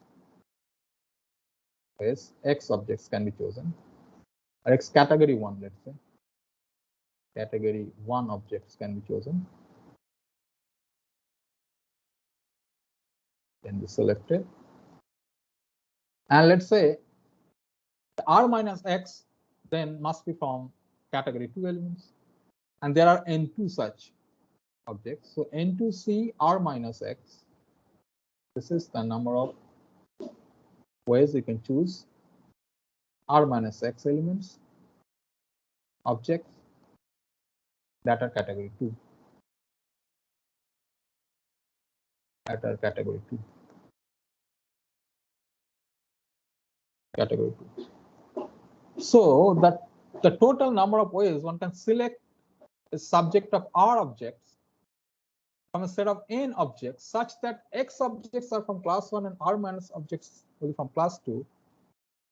X objects can be chosen, or X category 1, let's say. Category 1 objects can be chosen, can be selected, and let's say the R minus X then must be from category 2 elements, and there are n2 such objects. So n2C R minus X, this is the number of ways we can choose R minus X elements, objects that are category 2. That are category 2. Category 2. So that the total number of ways one can select a subject of R objects from a set of n objects such that X objects are from class 1 and R minus objects will be from class 2,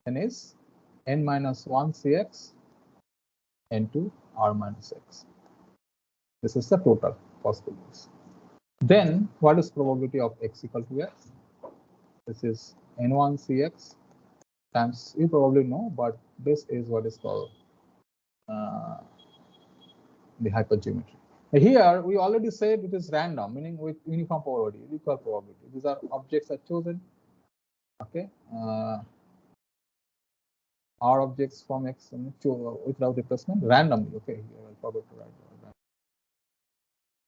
then is n minus 1 Cx n2 R minus X. This is the total possibilities. Then what is probability of X equal to X? This is n1 Cx times, you probably know, but this is what is called the hypergeometry. Here we already said it is random, meaning with uniform probability, equal probability. These are objects are chosen, okay, R objects from X without replacement randomly. Okay, here I forgot to write that.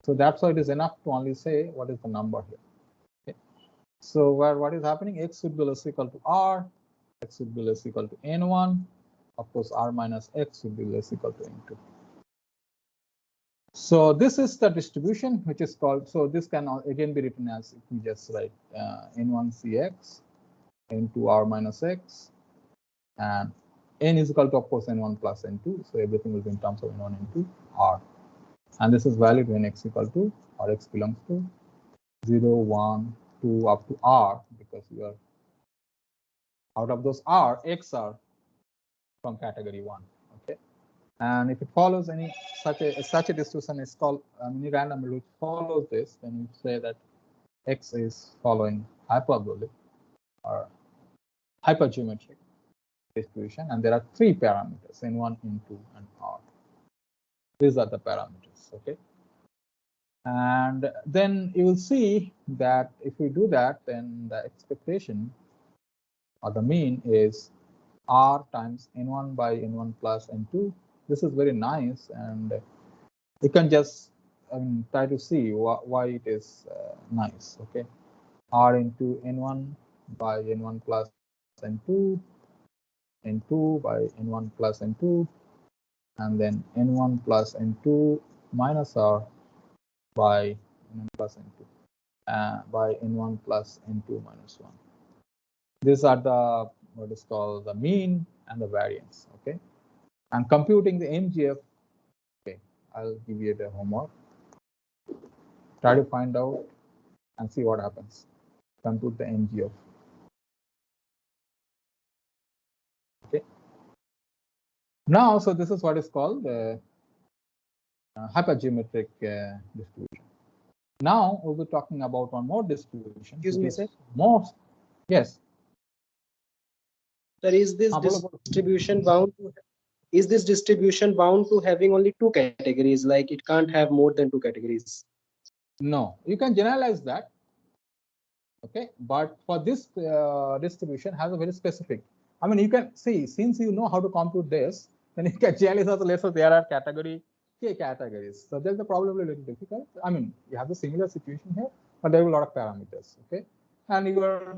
So that's why it is enough to only say what is the number here. Okay. So what is happening? X should be less equal to R, X should be less equal to n1. Of course, R minus X should be less equal to n2. So this is the distribution which is called, so this can again be written as, if we just write n1 Cx, n2 R minus X, and n is equal to, of course, n1 plus n2. So everything will be in terms of n1, n2, R. And this is valid when X equal to, or X belongs to 0, 1, 2 up to R, because we are out of those R, X are from category 1. Okay. And if it follows any such a distribution is called any random which follows this, then you say that X is following hyperbolic or hypergeometric distribution, and there are 3 parameters, n1, n2, and R. These are the parameters. Okay. And then you will see that if we do that, then the expectation or the mean is R times n1 by n1 plus n2. This is very nice, and you can just try to see why it is nice. Okay, R into n1 by n1 plus n2, n2 by n1 plus n2, and then n1 plus n2 minus r by n1 plus n2 by n1 plus n2 minus 1. These are the what is called the mean and the variance. Okay, and computing the MGF. Okay, I'll give you the homework. Try to find out and see what happens. Compute the MGF. Okay. Now, so this is what is called hypergeometric distribution. Now we'll be talking about one more distribution. Excuse me, sir. Most, yes. Sir, is this distribution bound to? Is this distribution bound to having only two categories? Like it can't have more than two categories? No, you can generalize that. Okay, but for this distribution has a very specific. I mean, you can see since you know how to compute this, then you can generalize also. Let's say there are category K categories. So there's the problem a little difficult. I mean, you have the similar situation here, but there are a lot of parameters. Okay, and you are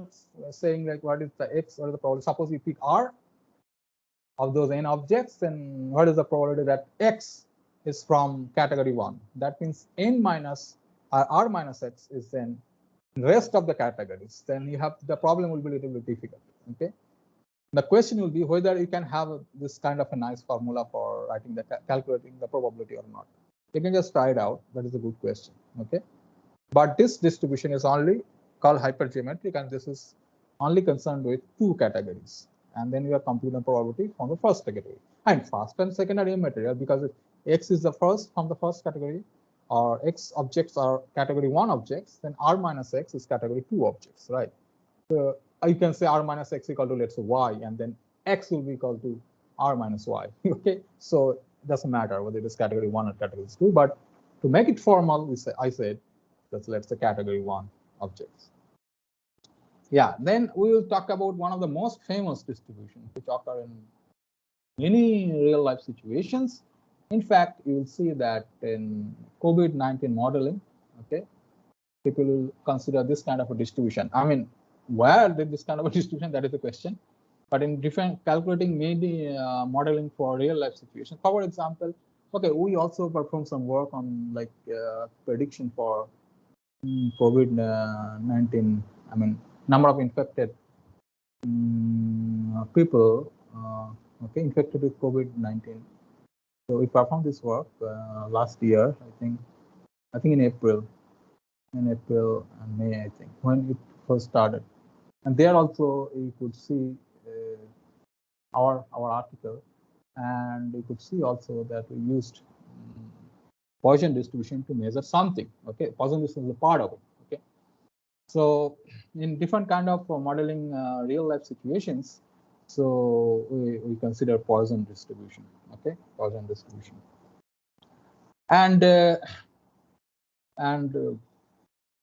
saying like what is the X? What is the probability? Suppose you pick R of those n objects, then what is the probability that X is from category 1? That means n minus R minus X is then rest of the categories. Then you have the problem will be a little bit difficult. Okay, the question will be whether you can have this kind of a nice formula for writing the calculating the probability or not. You can just try it out. That is a good question. Okay, but this distribution is only called hypergeometric, and this is only concerned with two categories. And then you are computing the probability from the first category. And first and second are immaterial because X is the first from the first category, or X objects are category 1 objects, then R minus X is category 2 objects, right? So you can say R minus X equal to, let's say, Y, and then X will be equal to R minus Y. Okay, so it doesn't matter whether it is category 1 or category 2, but to make it formal, I said that's, let's say, category 1 objects. Yeah, then we will talk about one of the most famous distributions which occur in many real life situations. In fact, you will see that in COVID-19 modeling, okay, people will consider this kind of a distribution. I mean, where did this kind of a distribution? That is the question. But in different calculating maybe modeling for real life situations. For example, okay, we also perform some work on like prediction for COVID-19. I mean, number of infected people, okay, infected with COVID-19. So we performed this work last year, I think in April and May, I think, when it first started. And there also you could see our article, and you could see also that we used Poisson distribution to measure something. Okay, Poisson distribution is a part of it. Okay, so in different kind of modeling real life situations, so we consider Poisson distribution. Okay, Poisson distribution, and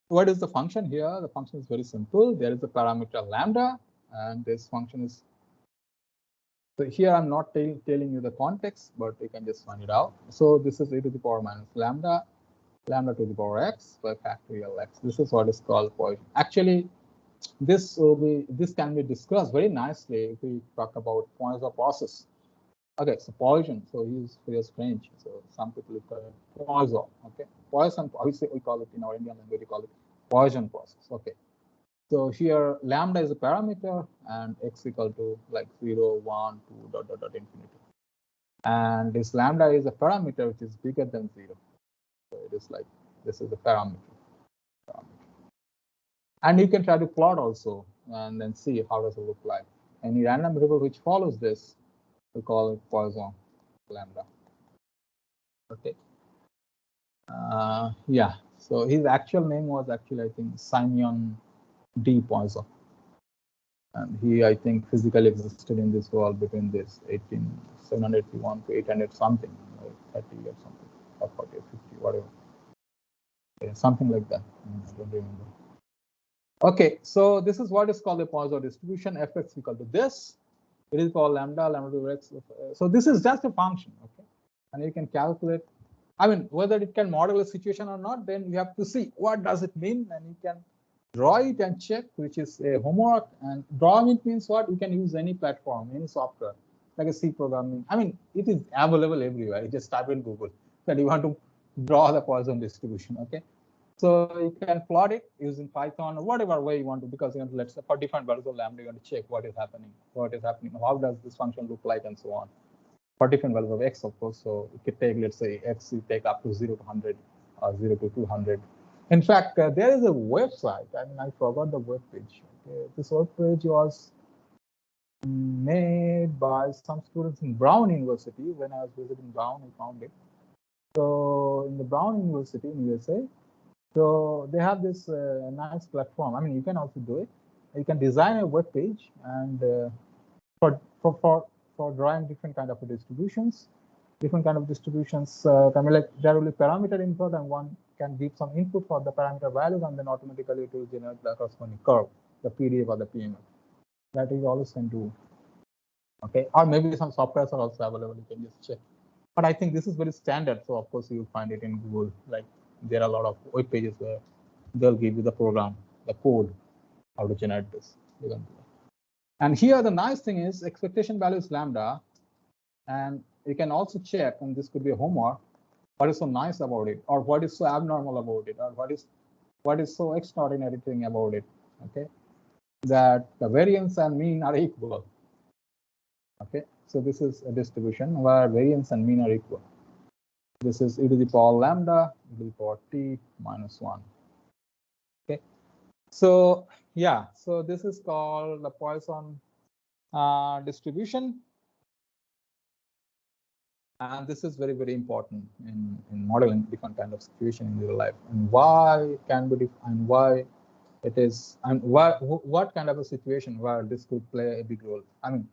what is the function here? The function is very simple. There is a parameter lambda, and this function is. So here I'm not telling you the context, but you can just find it out. So this is e to the power minus lambda to the power x by factorial x. This is what is called Poisson. Actually, this can be discussed very nicely if we talk about Poisson process. Okay, so Poisson. So he is French. So some people call it Poisson. Okay, Poisson. We call it in our Indian language. We call it Poisson process. Okay. So here lambda is a parameter and x equal to like 0, 1, 2, ... infinity. And this lambda is a parameter which is bigger than 0. So it is like this is a parameter. And you can try to plot also and then see how does it look like. Any random variable which follows this, we call it Poisson lambda. Okay. Yeah. So his actual name was actually, I think, Simeon D. Poisson, and he, I think, physically existed in this world between this 781 to 800 something, like 30 or something, or 40 or 50, whatever, yeah, something like that. I don't remember. Okay, so this is what is called the Poisson distribution. Fx equal to this. It is called lambda over x. So this is just a function, okay, and you can calculate. I mean, whether it can model a situation or not, then you have to see what does it mean, and you can draw it and check, which is a homework. And drawing it means what? You can use any platform, any software. like a C programming. I mean, it is available everywhere. You just type in Google that you want to draw the Poisson distribution. Okay, so you can plot it using Python or whatever way you want to, because you want to, let's say for different values of lambda, you want to check what is happening, how does this function look like, and so on. For different values of x, of course. So you could take, let's say, x, you take up to 0 to 100 or 0 to 200. In fact, there is a website. I mean, I forgot the web page. Okay. This web page was made by some students in Brown University. When I was visiting Brown, I found it. So in the Brown University in USA, so they have this nice platform. I mean, you can also do it. You can design a web page, and for drawing different kind of distributions, can be like there will be parameter input, and one can give some input for the parameter values, and then automatically it will generate the corresponding curve, the PDF or the PMF. That is always can do. Okay, or maybe some softwares are also available. You can just check. But I think this is very standard, so of course you'll find it in Google. Like there are a lot of web pages where they'll give you the program, the code, how to generate this. You can do that. And here the nice thing is expectation value is lambda, and you can also check, and this could be a homework, what is so nice about it, or what is so abnormal about it, or what is so extraordinary thing about it. Okay, that the variance and mean are equal. Okay, so this is a distribution where variance and mean are equal. This is e to the power lambda, e to the power t minus 1. Okay, so yeah, so this is called the Poisson distribution. And this is very, very important in modeling different kind of situation in real life, and why it can be, and why it is, and what kind of a situation where this could play a big role. I mean,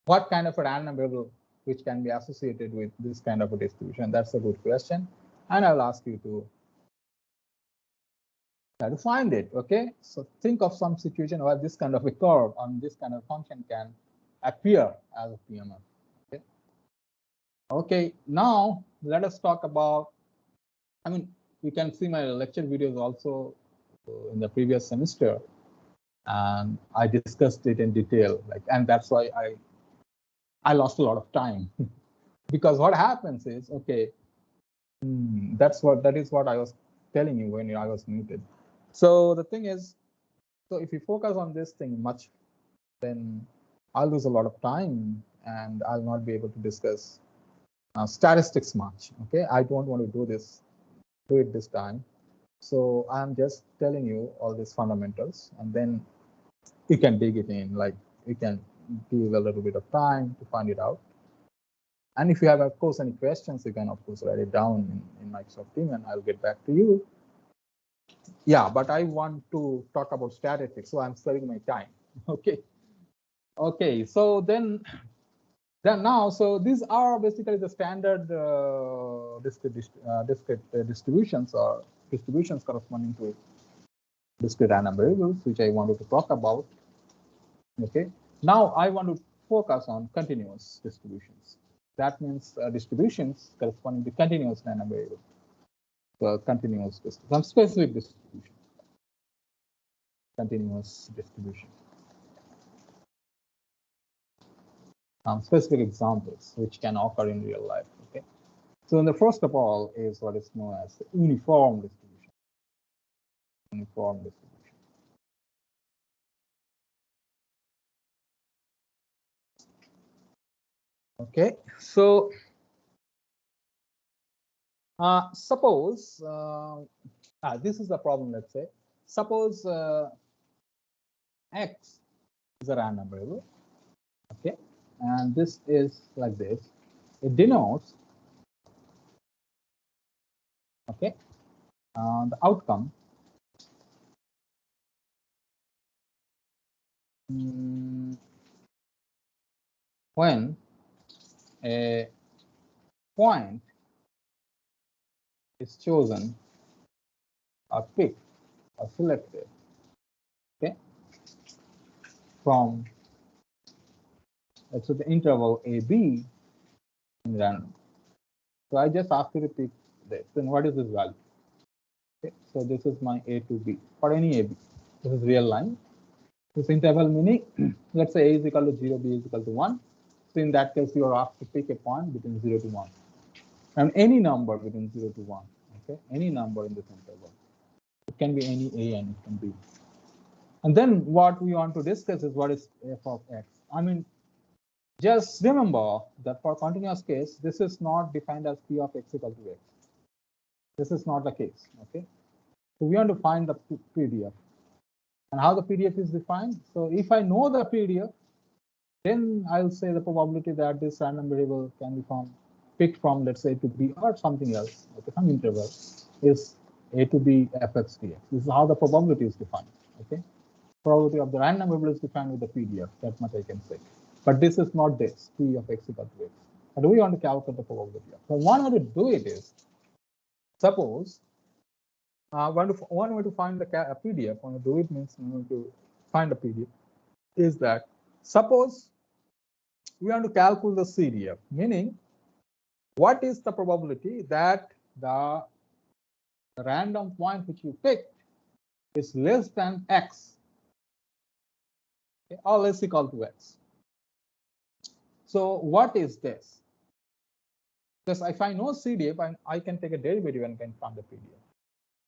what kind of a random variable which can be associated with this kind of a distribution? That's a good question, and I'll ask you to try to find it. Okay, so think of some situation where this kind of a curve on this kind of function can appear as a PMF. Okay, now let us talk about, I mean, you can see my lecture videos also in the previous semester, and I discussed it in detail, like, and that's why I lost a lot of time because what happens is, okay, that is what I was telling you when I was muted. So the thing is, so if you focus on this thing much, then I'll lose a lot of time and I'll not be able to discuss statistics much. Okay, I don't want to do it this time. So I'm just telling you all these fundamentals, and then you can dig it in. Like you can give a little bit of time to find it out. And if you have, of course, any questions, you can of course write it down in Microsoft Teams, and I'll get back to you. Yeah, but I want to talk about statistics, so I'm saving my time. Okay. Okay. So then now, so these are basically the standard discrete distributions, or distributions corresponding to discrete random variables, which I wanted to talk about. Okay, now I want to focus on continuous distributions. That means distributions corresponding to continuous random variables. So continuous, some specific distribution, continuous distribution. Specific examples which can occur in real life. Okay, so the first of all is what is known as uniform distribution. Uniform distribution. Okay, so suppose this is the problem. Let's say suppose x is a random variable. Okay, and this is like this. It denotes, okay, the outcome when a point is chosen or picked or selected, okay, from, let's say, the interval AB in random. So I just ask you to pick this. Then what is this value? Okay, so this is my A to B for any AB. This is real line. This interval meaning, let's say A is equal to 0, B is equal to 1. So in that case, you are asked to pick a point between 0 to 1, and any number between 0 to 1. Okay, any number in this interval. It can be any a and it can be. And then what we want to discuss is what is f of x. I mean, just remember that for continuous case, this is not defined as p of x equal to x. This is not the case. Okay, so we want to find the PDF. And how the PDF is defined. So if I know the PDF, then I'll say the probability that this random variable can be picked from, let's say, to b or something else, okay, some interval, is a to b fx dx. This is how the probability is defined. Okay, probability of the random variable is defined with the PDF. That much I can say. But this is not this p of x equal to x. But we want to calculate the probability. So one way to do it is, suppose one way to find the PDF. One way to do it means we want to find a PDF. Is that suppose we want to calculate the CDF, meaning what is the probability that the random point which you picked is less than x, okay, or less equal to x. So what is this? Because if I know CDF, I can take a derivative and can find the PDF.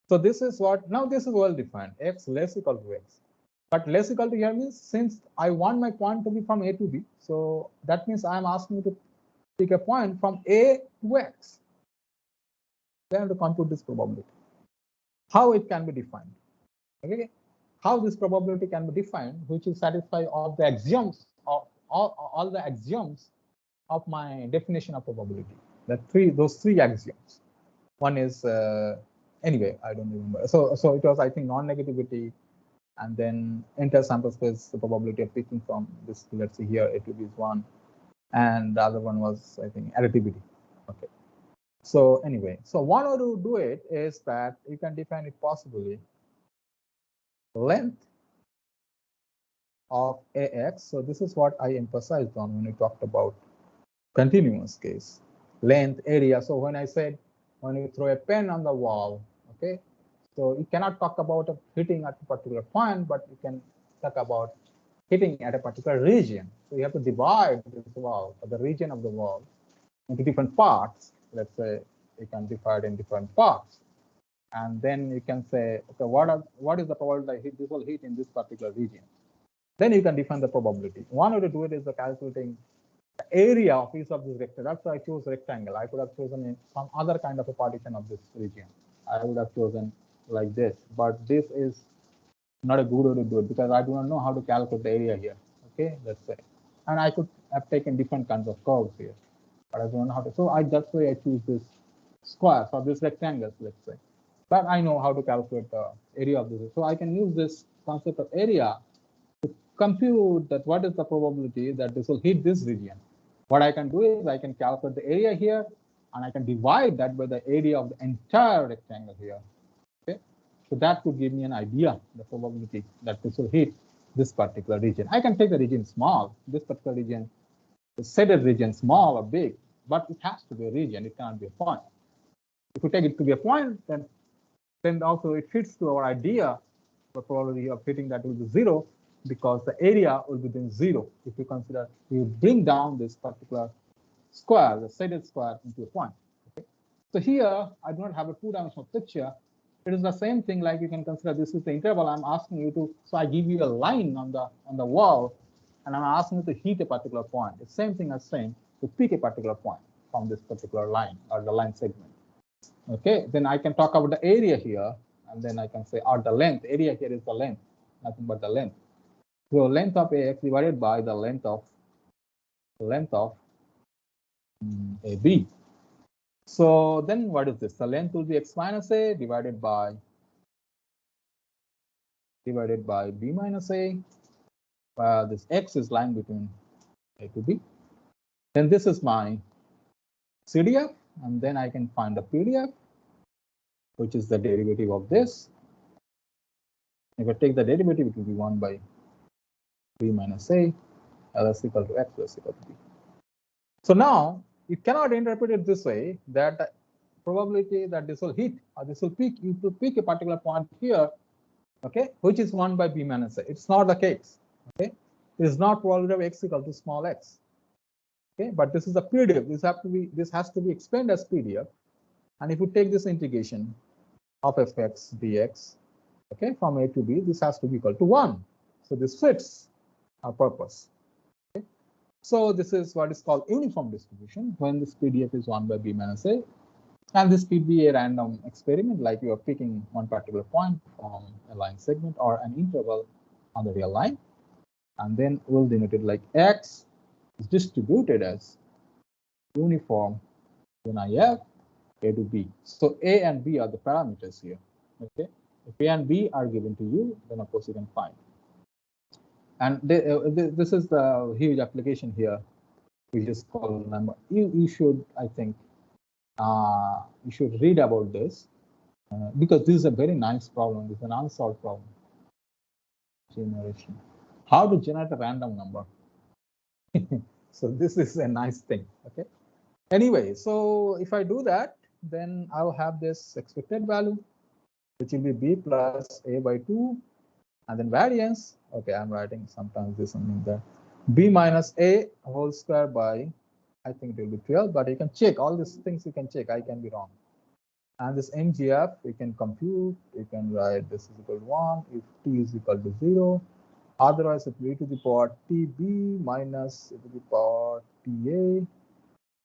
So this is what, now this is well defined, x less equal to x. But less equal to here means, since I want my point to be from a to b, so that means I'm asking you to pick a point from a to x. Then I have to compute this probability. How it can be defined? Okay, how this probability can be defined, which will satisfy all the axioms of all the axioms of my definition of probability. Those three axioms. One is anyway, I don't remember. So it was, I think, non-negativity, and then entire sample space, the probability of picking from this, let's see here, a to b is 1, and the other one was, I think, additivity. Okay. So anyway, so one way to do it is that you can define it possibly length of ax. So this is what I emphasized on when we talked about continuous case, length, area. So when I said when you throw a pen on the wall, okay, so you cannot talk about hitting at a particular point, but you can talk about hitting at a particular region. So you have to divide this wall, or the region of the wall, into different parts. Let's say you can divide in different parts, and then you can say, okay, what is the probability that this will hit in this particular region? Then you can define the probability. One way to do it is calculating the area of each of these vectors. That's why I chose rectangle. I could have chosen some other kind of a partition of this region. I would have chosen like this, but this is not a good way to do it because I do not know how to calculate the area here. Okay, let's say, and I could have taken different kinds of curves here, but I don't know how to. So that's why I choose this square or this rectangles, let's say. But I know how to calculate the area of this. So I can use this concept of area to compute that what is the probability that this will hit this region. What I can do is I can calculate the area here, and I can divide that by the area of the entire rectangle here. Okay, so that could give me an idea the probability that this will hit this particular region. I can take the region small. This particular region, the shaded region, small or big, but it has to be a region. It cannot be a point. If we take it to be a point, then also it fits to our idea. The probability of hitting that will be 0 because the area will be then 0 if you consider you bring down this particular square, the shaded square, into a point. Okay? So here I do not have a two-dimensional picture. It is the same thing like you can consider this is the interval I'm asking you to. So I give you a line on the wall, and I'm asking you to hit a particular point. It's the same thing as saying to pick a particular point from this particular line or the line segment. Okay, then I can talk about the area here, and then I can say, or the length. Area here is the length, nothing but the length. So length of AX divided by the length of AB. So then what is this? The length will be x minus a divided by b minus a. This x is lying between a to b. Then this is my CDF, and then I can find the PDF, which is the derivative of this. If I take the derivative, it will be 1 by b minus a, ls equal to x plus equal to b. So now you cannot interpret it this way, that the probability that this will hit or this will pick, you will pick a particular point here, okay, which is 1 by b minus a. It's not the case. Okay, it is not probability of x equal to small x. Okay, but this is a PDF. This has to be explained as PDF. And if you take this integration of fx dx, okay, from a to b, this has to be equal to 1. So this fits our purpose. Okay? So this is what is called uniform distribution when this PDF is 1 by b minus a. And this could be a random experiment, like you are picking one particular point from a line segment or an interval on the real line. And then we'll denote it like x is distributed as uniform in IF a to b. So a and b are the parameters here. Okay, if a and b are given to you, then of course you can find. And this is the huge application here, which is called number. You should, I think, you should read about this because this is a very nice problem. This is an unsolved problem. Generation. How to generate a random number. So this is a nice thing. Okay. Anyway, so if I do that, then I'll have this expected value, which will be b plus a by 2, and then variance. Okay, I'm writing sometimes this something there. B minus a whole square by, I think it will be 12, but you can check all these things. You can check. I can be wrong. And this MGF, you can compute. You can write this is equal to 1 if t is equal to 0. Otherwise, it will be to the power tb minus e to the power ta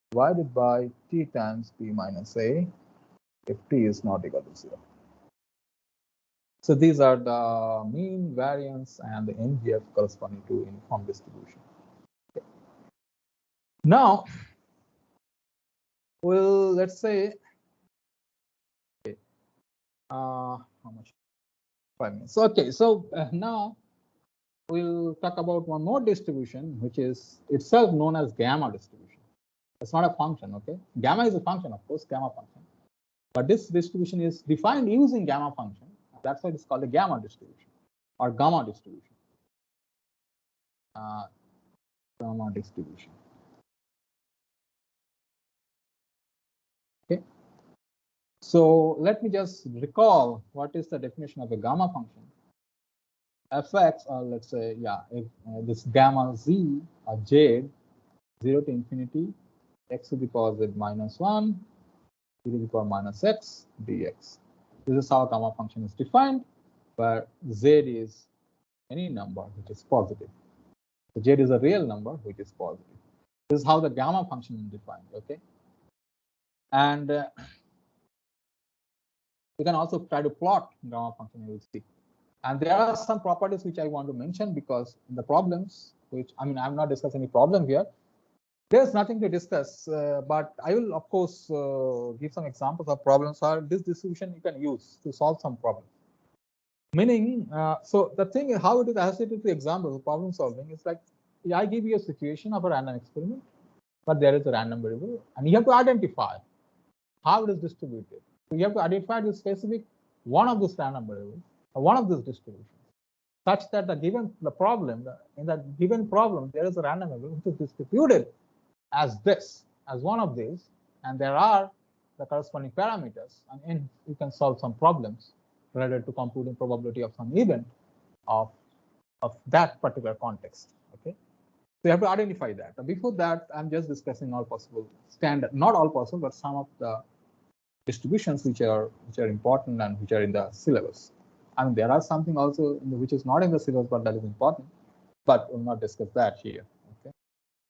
divided by t times b minus a if t is not equal to 0. So these are the mean, variance, and the MGF corresponding to uniform distribution. Okay. Now, let's say, okay, how much? 5 minutes. So, okay, so now we'll talk about one more distribution, which is itself known as gamma distribution. It's not a function, okay? Gamma is a function, of course, gamma function. But this distribution is defined using gamma function. That's why it's called a gamma distribution or gamma distribution. Gamma distribution. Okay. So let me just recall what is the definition of a gamma function. Fx, or let's say, yeah, if this gamma z or z, 0 to infinity, x to the power z minus 1, e to the power minus x dx. This is how gamma function is defined, where z is any number which is positive. So z is a real number which is positive. This is how the gamma function is defined. Okay, and you can also try to plot gamma function. You will see. And there are some properties which I want to mention because in the problems, which I mean, I'm not discussing any problem here. There's nothing to discuss, but I will, of course, give some examples of problems or this distribution you can use to solve some problem. Meaning, so the thing is how it is associated to examples of problem solving is like, I give you a situation of a random experiment, but there is a random variable, and you have to identify how it is distributed. So you have to identify the specific one of this random variables, or one of these distributions, such that in that given problem, there is a random variable which is distributed as this, as one of these, and there are the corresponding parameters, and you can solve some problems related to computing probability of some event of that particular context. Okay, so you have to identify that. And before that, I'm just discussing all possible standard, not all possible, but some of the distributions which are important and which are in the syllabus. I mean, there are something also which is not in the syllabus, but that is important. But we'll not discuss that here. Okay,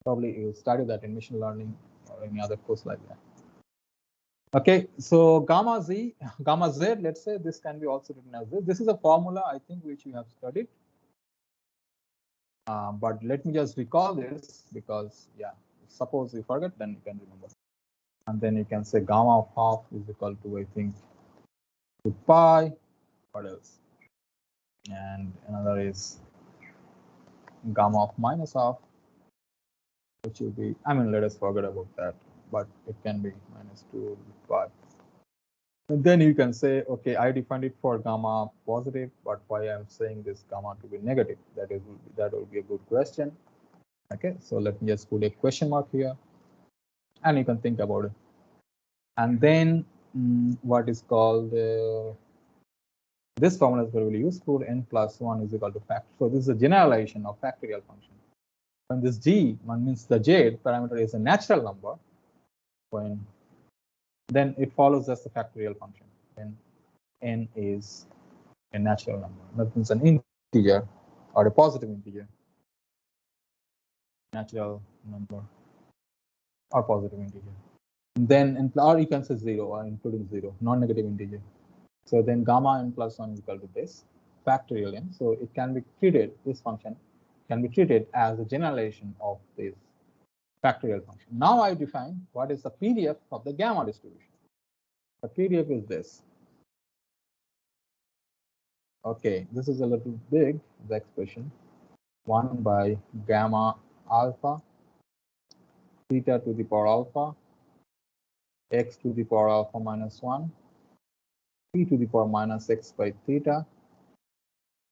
probably you'll study that in machine learning or any other course like that. Okay, so gamma z, let's say this can be also written as this. This is a formula, I think, which you have studied. But let me just recall this because, yeah, suppose you forget, then you can remember. And then you can say gamma of half is equal to, I think, 2 pi. What else? And another is gamma of minus half, which will be, I mean, let us forget about that, but it can be minus 2 pi. And then you can say, okay, I defined it for gamma positive, but why I'm saying this gamma to be negative? That will be a good question. Okay, so let me just put a question mark here, and you can think about it. And then what is called this formula is very useful. N plus 1 is equal to factor. So this is a generalization of factorial function. when this G, one means the J parameter is a natural number, then it follows as a factorial function. When n is a natural number, that means an integer or a positive integer, natural number or positive integer. Then or you can say 0 or including 0, non-negative integer. So then gamma n plus 1 is equal to this factorial n. So it can be treated, this function can be treated as a generalization of this factorial function. Now I define what is the PDF of the gamma distribution. The PDF is this. Okay, this is a little big, the expression 1 by gamma alpha theta to the power alpha x to the power alpha minus 1 t to the power minus x by theta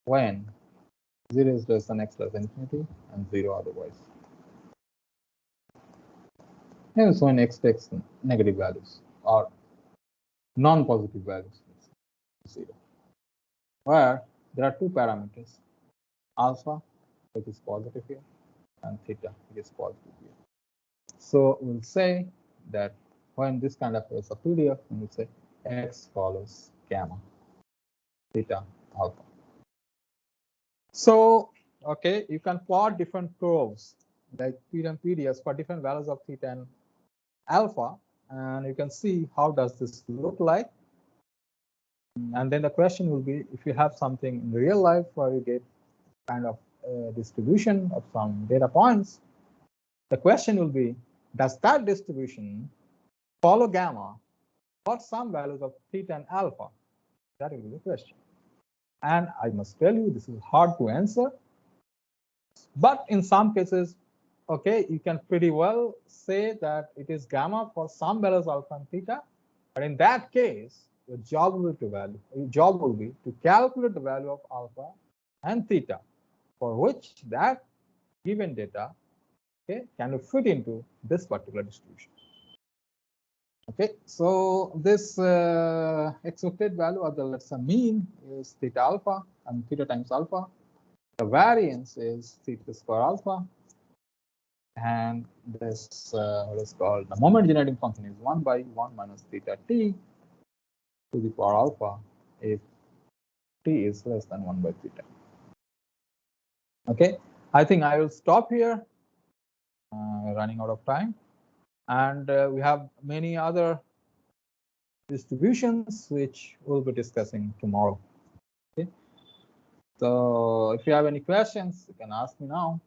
when 0 is less than x less than infinity and 0 otherwise. Hence when x takes negative values or non-positive values, 0, where there are two parameters, alpha, which is positive here, and theta, which is positive here. So we'll say that when this kind of is a PDF, we'll say x follows gamma, theta, alpha. So, okay, you can plot different curves like theta and PDS for different values of theta and alpha, and you can see how does this look like. And then the question will be, if you have something in real life where you get kind of a distribution of some data points, the question will be, does that distribution follow gamma for some values of theta and alpha? That will be the question. And I must tell you, this is hard to answer. But in some cases, okay, you can pretty well say that it is gamma for some values alpha and theta. But in that case, your job will be to calculate the value of alpha and theta, for which that given data, okay, can fit into this particular distribution. Okay, so this expected value of the, let's say, mean is theta alpha and theta times alpha. The variance is theta square alpha, and this what is called the moment generating function is 1 by 1 minus theta t to the power alpha if t is less than 1 by theta. Okay, I think I will stop here. Running out of time, and we have many other distributions which we'll be discussing tomorrow. Okay, so if you have any questions, you can ask me now.